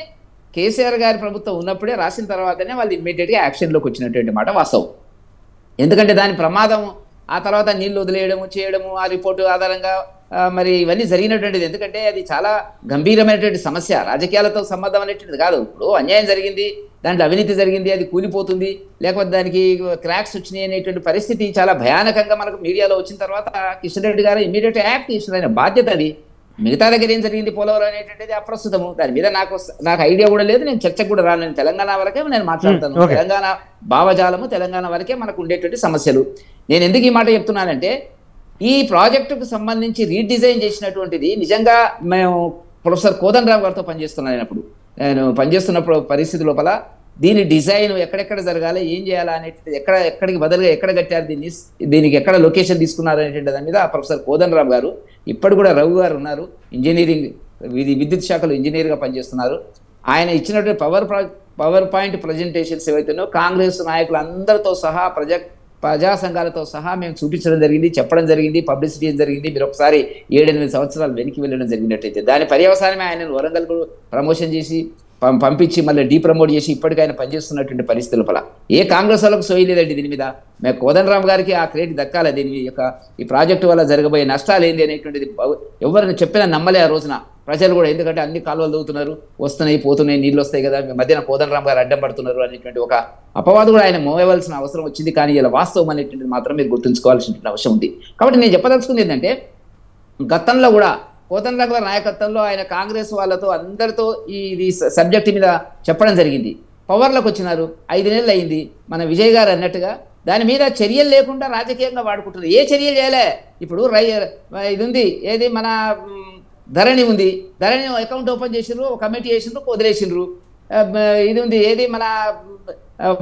కేసీఆర్ గారి ప్రభుత్వం ఉన్నప్పుడే రాసిన తర్వాతనే వాళ్ళు ఇమ్మీడియట్ గా యాక్షన్లోకి వచ్చినటువంటి మాట వాస్తవం. ఎందుకంటే దాని ప్రమాదం ఆ తర్వాత నీళ్లు వదిలేయడము చేయడము ఆ రిపోర్టు ఆధారంగా మరి ఇవన్నీ జరిగినటువంటిది. ఎందుకంటే అది చాలా గంభీరమైనటువంటి సమస్య, రాజకీయాలతో సంబంధం అనేటువంటిది కాదు. ఇప్పుడు అన్యాయం జరిగింది, దాంట్లో అవినీతి జరిగింది, అది కూలిపోతుంది, లేకపోతే దానికి క్రాక్స్ వచ్చినాయి అనేటువంటి పరిస్థితి చాలా భయానకంగా మనకు మీడియాలో వచ్చిన తర్వాత కిషన్ రెడ్డి గారు ఇమీడియట్ యాక్ట్ తీసుకున్న బాధ్యత అది. మిగతా దగ్గర ఏం జరిగింది పోలవరం అనేటువంటిది అప్రస్తుతము. దాని మీద నాకు ఐడియా కూడా లేదు. నేను చర్చకు కూడా రాను. నేను తెలంగాణ వరకే నేను మాట్లాడతాను. తెలంగాణ భావజాలము, తెలంగాణ వరకే మనకు ఉండేటువంటి సమస్యలు. నేను ఎందుకు ఈ మాట చెప్తున్నానంటే, ఈ ప్రాజెక్టుకు సంబంధించి రీడిజైన్ చేసినటువంటిది నిజంగా మేము ప్రొఫెసర్ కోదండరామ్ గారితో పనిచేస్తున్నాను. నేను పనిచేస్తున్నప్పుడు పరిస్థితి లోపల దీని డిజైన్ ఎక్కడెక్కడ జరగాలి, ఏం చేయాలా అనేటువంటి ఎక్కడికి బదులుగా ఎక్కడ కట్టారు, దీనికి ఎక్కడ లొకేషన్ తీసుకున్నారు అనేటువంటి దాని మీద ప్రొఫెసర్ కోదండరామ్ గారు, ఇప్పుడు కూడా రఘు గారు ఉన్నారు, ఇంజనీరింగ్ విద్యుత్ శాఖలో ఇంజనీర్గా పనిచేస్తున్నారు. ఆయన ఇచ్చినటువంటి పవర్ పాయింట్ ప్రజెంటేషన్స్ ఏవైతున్నాయో కాంగ్రెస్ నాయకులు అందరితో సహా ప్రజా సంఘాలతో సహా మేము చూపించడం జరిగింది, చెప్పడం జరిగింది, పబ్లిసిటీ జరిగింది. మీరు ఒకసారి 7-8 సంవత్సరాలు వెనక్కి వెళ్ళడం జరిగినట్టయితే దాని పర్యవసానమే ఆయన వరంగల్ ప్రమోషన్ చేసి పంపించి మళ్ళీ డీప్రమోట్ చేసి ఇప్పటికీ ఆయన పనిచేస్తున్నటువంటి పరిస్థితుల పల ఏ కాంగ్రెస్ వాళ్ళకు సోయలేదండి. దీని మీద మేము కోదండరామ్ గారికి ఆ క్రెడిట్ దక్కాలి. దీని యొక్క ఈ ప్రాజెక్టు వల్ల జరగబోయే నష్టాలు ఏంది అనేటువంటిది ఎవరిని చెప్పినా నమ్మలే ఆ రోజున ప్రజలు కూడా. ఎందుకంటే అన్ని కాలువలు దూవుతున్నారు, వస్తున్నాయి పోతున్నాయి, నీళ్ళు వస్తాయి కదా, మధ్యన కోదండరామ్ గారు అడ్డం పడుతున్నారు అనేటువంటి ఒక అపవాదు కూడా ఆయన మోయవలసిన అవసరం వచ్చింది. కానీ ఇలా వాస్తవం అనేటువంటిది మాత్రం మీరు గుర్తుంచుకోవాల్సినటువంటి అవసరం ఉంది. కాబట్టి నేను చెప్పదలుచుకుంది ఏంటంటే, గతంలో కూడా కోదండరామ్ గారి నాయకత్వంలో ఆయన కాంగ్రెస్ వాళ్ళతో అందరితో ఇది సబ్జెక్ట్ మీద చెప్పడం జరిగింది. పవర్లోకి వచ్చినారు, 5 నెలలు అయింది. మన విజయ్ గారు అన్నట్టుగా దాని మీద చర్యలు లేకుండా రాజకీయంగా వాడుకుంటున్నారు. ఏ చర్యలు చేయలే. ఇప్పుడు ఇది ఉంది, ఏది మన ధరణి ఉంది, ధరణి అకౌంట్ ఓపెన్ చేసిండ్రు, ఒక కమిటీ చేసిండ్రు, వదిలేసిండ్రు. ఇది ఉంది, ఏది మన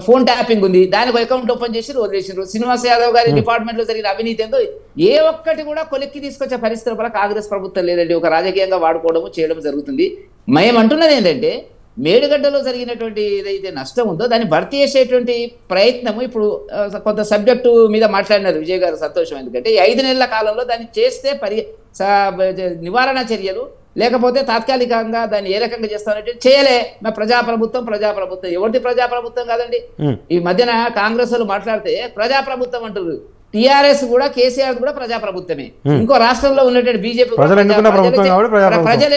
ఫోన్ ట్యాపింగ్ ఉంది, దానికి అకౌంట్ ఓపెన్ చేసి వదిలేసిండ్రు. శ్రీనివాస్ యాదవ్ గారి డిపార్ట్మెంట్ లో జరిగిన అవినీతి ఏందో ఏ ఒక్కటి కూడా కొలిక్కి తీసుకొచ్చే పరిస్థితుల వల్ల కాంగ్రెస్ ప్రభుత్వం లేదండి. ఒక రాజకీయంగా వాడుకోవడము చేయడం జరుగుతుంది. మేమంటున్నది ఏంటంటే, మేడిగడ్డలో జరిగినటువంటి ఏదైతే నష్టం ఉందో దాన్ని భర్తీ చేసేటువంటి ప్రయత్నము ఇప్పుడు కొంత సబ్జెక్టు మీద మాట్లాడినారు విజయ్ గారు. సంతోషం. ఎందుకంటే 5 నెలల కాలంలో దాన్ని చేస్తే నివారణ చర్యలు లేకపోతే తాత్కాలికంగా దాన్ని ఏ రకంగా చేస్తామంటే చేయలే. మా ప్రజాప్రభుత్వం ఎవరిది ప్రజాప్రభుత్వం కాదండి. ఈ మధ్యన కాంగ్రెస్ వాళ్ళు మాట్లాడితే ప్రజాప్రభుత్వం అంటారు. టీఆర్ఎస్ కూడా కేసీఆర్ కూడా ప్రజాప్రభుత్వమే. ఇంకో రాష్ట్రంలో ఉన్నటువంటి బీజేపీ ప్రజలు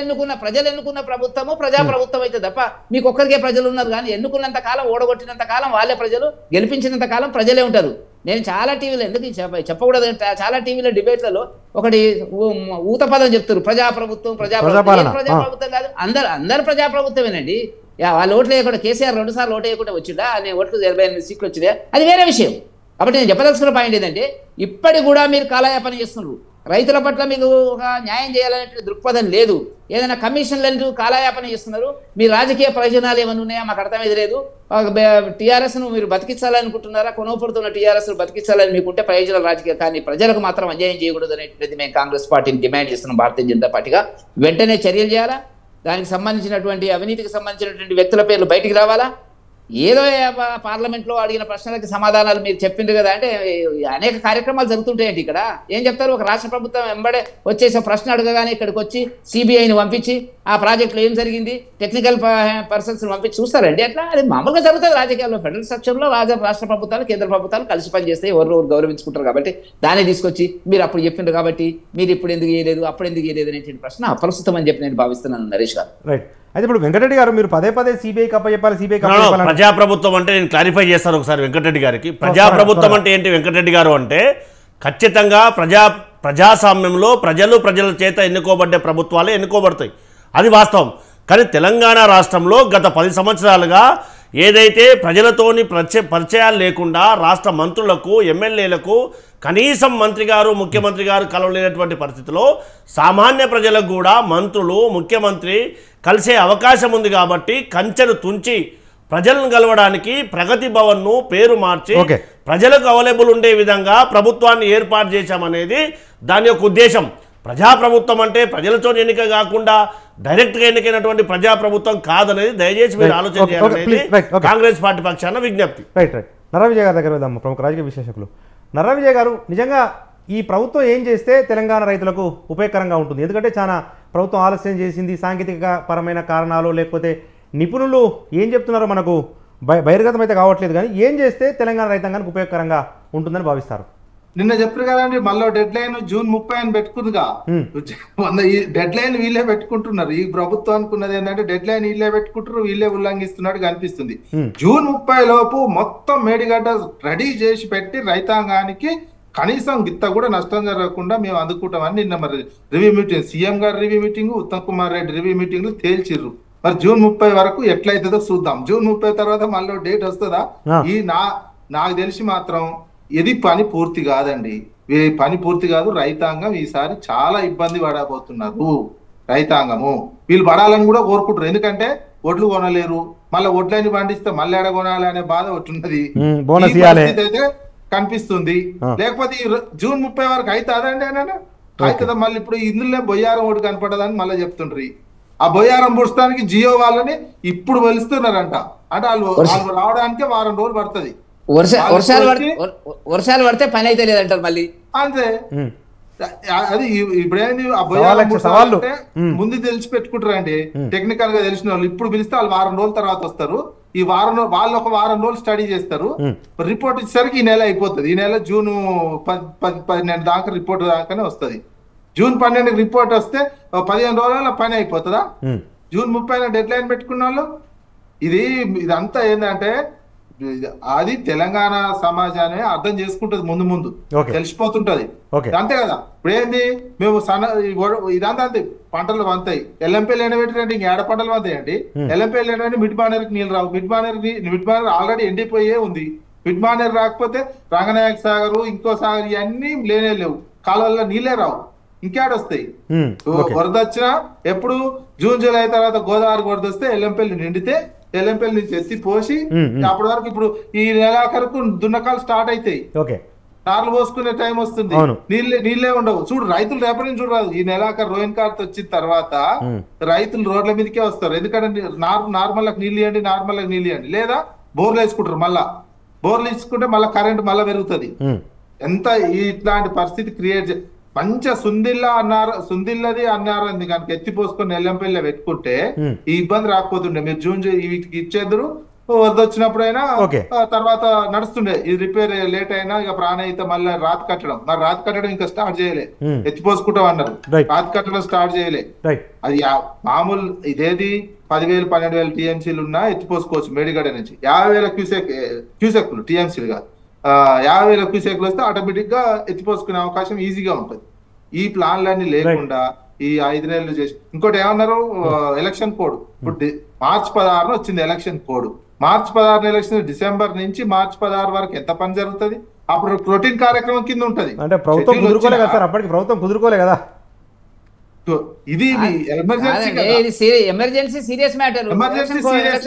ఎన్నుకున్న ప్రభుత్వము ప్రజాప్రభుత్వం అయితే తప్ప మీకు ఒక్కరికే ప్రజలు ఉన్నారు. కానీ ఎన్నుకున్నంత కాలం, ఓడగొట్టినంత కాలం వాళ్ళే ప్రజలు, గెలిపించినంత కాలం ప్రజలే ఉంటారు. నేను చాలా టీవీలో, ఎందుకు చెప్పకూడదు, చాలా టీవీలో డిబేట్లలో ఒకటి ఊత పదం చెప్తారు, ప్రజాప్రభుత్వం ప్రజాప్రభుత్వం కాదు, అందరు ప్రజాప్రభుత్వమేనండి. వాళ్ళు ఓట్లు వేయకుండా కేసీఆర్ 2 సార్లు ఓటు వేయకుండా వచ్చిందా, అనే ఓట్లు 28 సీట్లు వచ్చిందా, అది వేరే విషయం. కాబట్టి నేను చెప్పదలుచుకున్న పాయింట్ ఏంటంటే, ఇప్పటి కూడా మీరు కాలయాపన చేస్తున్నారు. రైతుల పట్ల మీకు ఒక న్యాయం చేయాలనే దృక్పథం లేదు. ఏదైనా కమిషన్లు కాలయాపన చేస్తున్నారు. మీ రాజకీయ ప్రయోజనాలు ఏమైనా ఉన్నాయా మాకు అర్థమైంది లేదు. టీఆర్ఎస్ను మీరు బతికించాలనుకుంటున్నారా? కొనుగోపడుతున్న టీఆర్ఎస్ను బతికించాలని మీకుంటే ప్రయోజనాలు రాజకీయ, కానీ ప్రజలకు మాత్రం అన్యాయం చేయకూడదు అనేటువంటిది మేము కాంగ్రెస్ పార్టీని డిమాండ్ చేస్తున్నాం. భారతీయ జనతా పార్టీగా వెంటనే చర్యలు చేయాలా, దానికి సంబంధించినటువంటి అవినీతికి సంబంధించినటువంటి వ్యక్తుల పేర్లు బయటికి రావాలా. ఏదో పార్లమెంట్లో అడిగిన ప్రశ్నలకు సమాధానాలు మీరు చెప్పిండ్రు కదా అంటే అనేక కార్యక్రమాలు జరుగుతుంటాయండి. ఇక్కడ ఏం చెప్తారు? ఒక రాష్ట్ర ప్రభుత్వం వెంబడే వచ్చేసి ప్రశ్న అడగగానే ఇక్కడికి వచ్చి సిబిఐని పంపించి ఆ ప్రాజెక్టులో ఏం జరిగింది టెక్నికల్ పర్సన్స్ పంపించి చూస్తారండి. అట్లా అది మామూలుగా జరుగుతుంది రాజకీయాల్లో. ఫెడరల్ స్ట్రక్చర్లో రాష్ట్ర ప్రభుత్వాలు కేంద్ర ప్రభుత్వాలు కలిసి పనిచేస్తే ఎవరు గౌరవించుకుంటారు. కాబట్టి దాన్ని తీసుకొచ్చి మీరు అప్పుడు చెప్పిండ్రు కాబట్టి మీరు ఇప్పుడు ఎందుకు చేయలేదు అప్పుడు ఎందుకు చేయలేదు అనేటువంటి ప్రశ్న అప్రస్తుతం అని చెప్పి నేను భావిస్తున్నాను నరేష్ గారు. రైట్. అయితే ఇప్పుడు వెంకటరెడ్డి గారు మీరు పదే పదే సిబిఐ కప్పచెప్పాలి సిబిఐ కప్పచెప్పాలి. ప్రజాప్రభుత్వం అంటే నేను క్లారిఫై చేస్తాను ఒకసారి వెంకటరెడ్డి గారికి. ప్రజాప్రభుత్వం అంటే ఏంటి వెంకటరెడ్డి గారు అంటే ఖచ్చితంగా ప్రజాస్వామ్యంలో ప్రజల చేత ఎన్నుకోబడ్డే ప్రభుత్వాలే ఎన్నుకోబడతాయి, అది వాస్తవం. కానీ తెలంగాణ రాష్ట్రంలో గత 10 సంవత్సరాలుగా ఏదైతే ప్రజలతోని పరిచయాలు లేకుండా రాష్ట్ర మంత్రులకు ఎమ్మెల్యేలకు కనీసం మంత్రి గారు ముఖ్యమంత్రి గారు కలవలేనటువంటి పరిస్థితిలో సామాన్య ప్రజలకు కూడా మంత్రులు ముఖ్యమంత్రి కలిసే అవకాశం ఉంది. కాబట్టి కంచెను తుంచి ప్రజలను కలవడానికి ప్రగతి భవన్ను పేరు మార్చి ప్రజలకు అవైలబుల్ ఉండే విధంగా ప్రభుత్వాన్ని ఏర్పాటు చేశామనేది దాని యొక్క ఉద్దేశం. ప్రజాప్రభుత్వం అంటే ప్రజలతో ఎన్నిక కాకుండా డైరెక్ట్గా ఎన్నికైనటువంటి ప్రజాప్రభుత్వం కాదనేది దయచేసి మీరు ఆలోచన చేయాలనేది కాంగ్రెస్ పార్టీ పక్షాన విజ్ఞప్తి. రైట్. నర్రా విజయ్ గారి దగ్గర వెళ్దాము, ప్రముఖ రాజకీయ విశ్లేషకులు. నర్రా విజయ్ గారు, నిజంగా ఈ ప్రభుత్వం ఏం చేస్తే తెలంగాణ రైతులకు ఉపయోగకరంగా ఉంటుంది? ఎందుకంటే చాలా ప్రభుత్వం ఆలస్యం చేసింది, సాంకేతిక పరమైన కారణాలు లేకపోతే నిపుణులు ఏం చెప్తున్నారో మనకు బహిర్గతం అయితే కావట్లేదు. కానీ ఏం చేస్తే తెలంగాణ రైతాంగానికి ఉపయోగకరంగా ఉంటుందని భావిస్తారు? నిన్న చెప్పారు కదండి, మళ్ళీ డెడ్ లైన్ జూన్ 30 అని పెట్టుకుందిగా. ఈ డెడ్ లైన్ వీళ్ళే పెట్టుకుంటున్నారు. ఈ ప్రభుత్వానికి ఉన్నది ఏంటంటే డెడ్ లైన్ వీళ్ళే పెట్టుకుంటారు, వీళ్ళే ఉల్లంఘిస్తున్నట్టు కనిపిస్తుంది. జూన్ 30 లోపు మొత్తం మేడిగడ్డ రెడీ చేసి పెట్టి రైతాంగానికి కనీసం గిత్త కూడా నష్టం జరగకుండా మేము అందుకుంటామని నిన్న మరి రివ్యూ మీటింగ్, సీఎం గారు review meeting, Uttam Kumar Reddy review meeting తేల్చిర్రు. మరి జూన్ 30 వరకు ఎట్లయితుందో చూద్దాం. జూన్ 30 తర్వాత మళ్ళీ డేట్ వస్తుందా? ఈ నాకు తెలిసి మాత్రం ఇది పని పూర్తి కాదండి. పని పూర్తి కాదు. రైతాంగం ఈసారి చాలా ఇబ్బంది పడబోతున్నారు. రైతాంగము వీళ్ళు పడాలని కూడా కోరుకుంటారు. ఎందుకంటే ఒడ్లు కొనలేరు, మళ్ళీ ఒడ్లని పండిస్తే మళ్ళీ ఎడ కొనాలి అనే బాధ ఒకటి అయితే కనిపిస్తుంది. లేకపోతే జూన్ 30 వరకు అయితే అదండి అవుతుందా? మళ్ళీ ఇప్పుడు ఇందులో బొయ్యారం ఒకటి కనపడదని మళ్ళీ చెప్తుండ్రి. ఆ బొయ్యారం పుస్తకానికి జియో వాళ్ళని ఇప్పుడు వెలుస్తున్నారంట. అంటే వాళ్ళు రావడానికి వారం రోజులు పడుతుంది. వర్షాలు పడితే పని అయితే లేదంటారు మళ్ళీ. అంతే. అది ఇప్పుడేంది ఆ బొయ్యారం అంటే ముందు తెలిసి పెట్టుకుంటారండి. టెక్నికల్ గా తెలిసిన వాళ్ళు ఇప్పుడు పిలిస్తే వాళ్ళు వారం రోజుల తర్వాత వస్తారు. ఈ వాళ్ళు ఒక వారం రోజులు స్టడీ చేస్తారు. రిపోర్ట్ ఇచ్చేసరికి ఈ నెల అయిపోతుంది. ఈ నెల జూన్ 12 దాకా రిపోర్ట్ దాకానే వస్తుంది. జూన్ 12 రిపోర్ట్ వస్తే 15 రోజుల పని అయిపోతుందా? జూన్ 30 డెడ్ లైన్ పెట్టుకున్న వాళ్ళు ఇదంతా ఏంటంటే అది తెలంగాణ సమాజాన్ని అర్థం చేసుకుంటది, ముందు తెలిసిపోతుంటది. అంతే కదా. ఇప్పుడు ఏంది మేము ఇదంతా అంతే పంటలు వంతాయి. ఎల్ఎంపీలు ఎండబెట్టినట్టు ఇంక ఏడ పంటలు వంతాయండి. ఎల్ఎంపీలు ఎండబెట్టి మిడ్ మానేరుకి నీళ్ళు రావు. మిడ్ మానేరు ఆల్రెడీ ఎండిపోయే ఉంది. మిడ్ మానేరు రాకపోతే రంగనాయక సాగర్ ఇంకో సాగర్ ఇవన్నీ లేనే లేవు. కాలువల్లో నీళ్ళే రావు. ఇంకేడొస్తాయి? వరద వచ్చినా ఎప్పుడు జూన్ జూలై తర్వాత గోదావరి వరద వస్తే ఎల్ఎంపీలు నిండితే ఎల్ఎంపీల నుంచి ఎత్తి పోసి అప్పటి వరకు ఇప్పుడు ఈ నెలాఖరుకు దున్నకాలు స్టార్ట్ అవుతాయి. నార్లు పోసుకునే టైం వస్తుంది. నీళ్ళే ఉండవు. చూడు రైతులు రేపటి నుంచి చూడరాదు. ఈ నెలాఖరు రోహిన్ కార్త్ వచ్చిన తర్వాత రైతులు రోడ్ల మీదకే వస్తారు. ఎందుకంటే నార్మల్ నీళ్ళు ఇవ్వండి, నార్మల్ నీళ్ళు ఇవ్వండి, లేదా బోర్లు వేసుకుంటారు. మళ్ళా బోర్లు వేసుకుంటే మళ్ళీ కరెంట్ మళ్ళా పెరుగుతుంది. ఎంత ఇట్లాంటి పరిస్థితి క్రియేట్ సుందిల్లది అన్నారు కనుక ఎత్తిపోసుకొని ఎల్లంపల్లి పెట్టుకుంటే ఈ ఇబ్బంది రాకపోతుండే. మీరు జూన్ వీటికి ఇచ్చేద్దరు, వరద వచ్చినప్పుడైనా తర్వాత నడుస్తుండే. ఇది రిపేర్ లేట్ అయినా ఇక ప్రాణహిత మళ్ళీ రాతి కట్టడం. మరి రాతి కట్టడం ఇంకా స్టార్ట్ చేయలే. ఎత్తిపోసుకుంటాం అన్నారు, రాతి కట్టడం స్టార్ట్ చేయలే. అది మామూలు ఇదేది 10,000 12,000 టీఎంసీలు ఉన్నా ఎత్తిపోసుకోవచ్చు. మేడిగడ్డ నుంచి 50,000 క్యూసెక్లు టీఎంసీలు కాదు, 50,000 క్యూసెక్లు వస్తే ఆటోమేటిక్ గా ఎత్తిపోసుకునే అవకాశం ఈజీగా ఉంటుంది. ఈ ప్లాన్లన్నీ లేకుండా ఈ 5 నెలలు చేసి ఇంకోటి ఏమన్నారు, ఎలక్షన్ కోడ్. ఇప్పుడు మార్చి 16 వచ్చింది ఎలక్షన్ కోడ్. మార్చి 16 ఎలక్షన్, డిసెంబర్ నుంచి మార్చి 16 వరకు ఎంత పని జరుగుతుంది? అప్పుడు రొటీన్ కార్యక్రమం కింద ఉంటది. అంటే ప్రభుత్వం కుదురుకోలే కదా సార్, అప్పటికి ప్రభుత్వం కుదురుకోలే కదా. ఇది ఎమర్జెన్సీ కాదండి, ఇది emergency serious matter. Emergency serious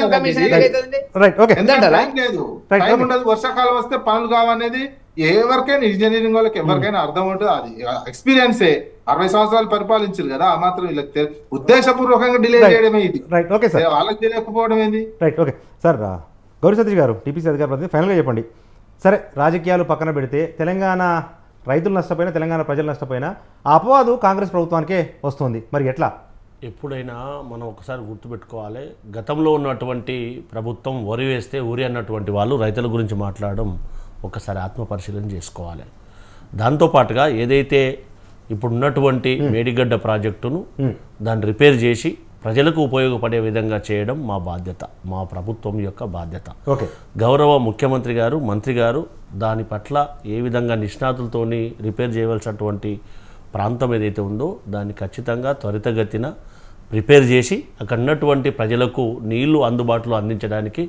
right, okay. Time లేదు, టైం ఉండదు. వర్షాకాలం వస్తే పనులు కావనేది ఎవరికైనా, ఇంజనీరింగ్ వాళ్ళకి ఎవరికైనా అర్థం ఉంటుంది. అది ఎక్స్పీరియన్సే. 60 సంవత్సరాలు పరిపాలించారు కదా, ఆ మాత్రం వీళ్ళకి ఉద్దేశపూర్వకంగా డిలే చేయడమే ఇది. Right, okay sir. వాళ్ళకి తెలియకపోవడం ఏంది? Right, okay sir. Gauri Satish గారు, టీపీసీ అధికార ప్రతినిధి, ఫైనల్గా చెప్పండి. సరే, రాజకీయాలు పక్కన పెడితే తెలంగాణ రైతులు నష్టపోయినా, తెలంగాణ ప్రజలు నష్టపోయినా ఆ అపవాదు కాంగ్రెస్ ప్రభుత్వానికే వస్తుంది. మరి ఎట్లా? ఎప్పుడైనా మనం ఒకసారి గుర్తుపెట్టుకోవాలి, గతంలో ఉన్నటువంటి ప్రభుత్వం వరి వేస్తే ఊరి అన్నటువంటి వాళ్ళు రైతుల గురించి మాట్లాడడం ఒకసారి ఆత్మపరిశీలన చేసుకోవాలి. దాంతోపాటుగా ఏదైతే ఇప్పుడు ఉన్నటువంటి మేడిగడ్డ ప్రాజెక్టును దాన్ని రిపేర్ చేసి ప్రజలకు ఉపయోగపడే విధంగా చేయడం మా బాధ్యత, మా ప్రభుత్వం యొక్క బాధ్యత. ఓకే. గౌరవ ముఖ్యమంత్రి గారు, మంత్రి గారు దాని పట్ల ఏ విధంగా నిష్ణాతులతోని రిపేర్ చేయవలసినటువంటి ప్రాంతం ఏదైతే ఉందో దాన్ని ఖచ్చితంగా త్వరితగతిన రిపేర్ చేసి అక్కడ ఉన్నటువంటి ప్రజలకు నీళ్లు అందుబాటులో అందించడానికి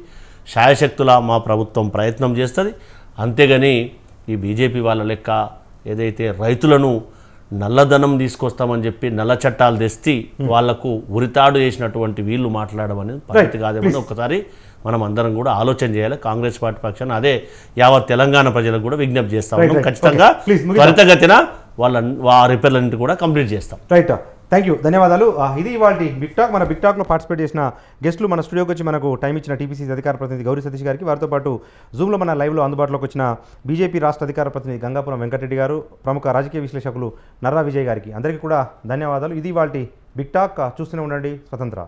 శాయశక్తులా మా ప్రభుత్వం ప్రయత్నం చేస్తుంది. అంతేగాని ఈ బీజేపీ వాళ్ళ లెక్క ఏదైతే రైతులను నల్లధనం తీసుకొస్తామని చెప్పి నల్ల చట్టాలు తెచ్చి వాళ్లకు ఉరితాడు చేసినటువంటి వీళ్ళు మాట్లాడడం అనేది పద్ధతి కాదేమని ఒకసారి మనం అందరం కూడా ఆలోచన చేయాలి. కాంగ్రెస్ పార్టీ పక్షాన అదే యావత్ తెలంగాణ ప్రజలకు కూడా విజ్ఞప్తి చేస్తాం. ఖచ్చితంగా త్వరితగతిన వాళ్ళ రిపేర్లన్నింటి కూడా కంప్లీట్ చేస్తాం. రైట్, థ్యాంక్ యూ, ధన్యవాదాలు. ఇది ఇవాళ బిగ్ టాక్. మన బిగ్ టాక్లో పార్టిసిపేట్ చేసిన గెస్టులు మన స్టూడియోకి వచ్చి మనకు టైం ఇచ్చిన టీపీసీ అధికార ప్రతినిధి గౌరీ సతీష్ గారికి, వారితో పాటు జూమ్లో మన లైవ్లో అందుబాటులోకి వచ్చిన బీజేపీ రాష్ట్ర అధికార ప్రతినిధి గంగాపురం వెంకటరెడ్డి గారు, ప్రముఖ రాజకీయ విశ్లేషకులు నర్రా విజయ్ గారికి అందరికీ కూడా ధన్యవాదాలు. ఇది ఇవాళ బిగ్ టాక్. చూస్తూనే ఉండండి స్వతంత్ర.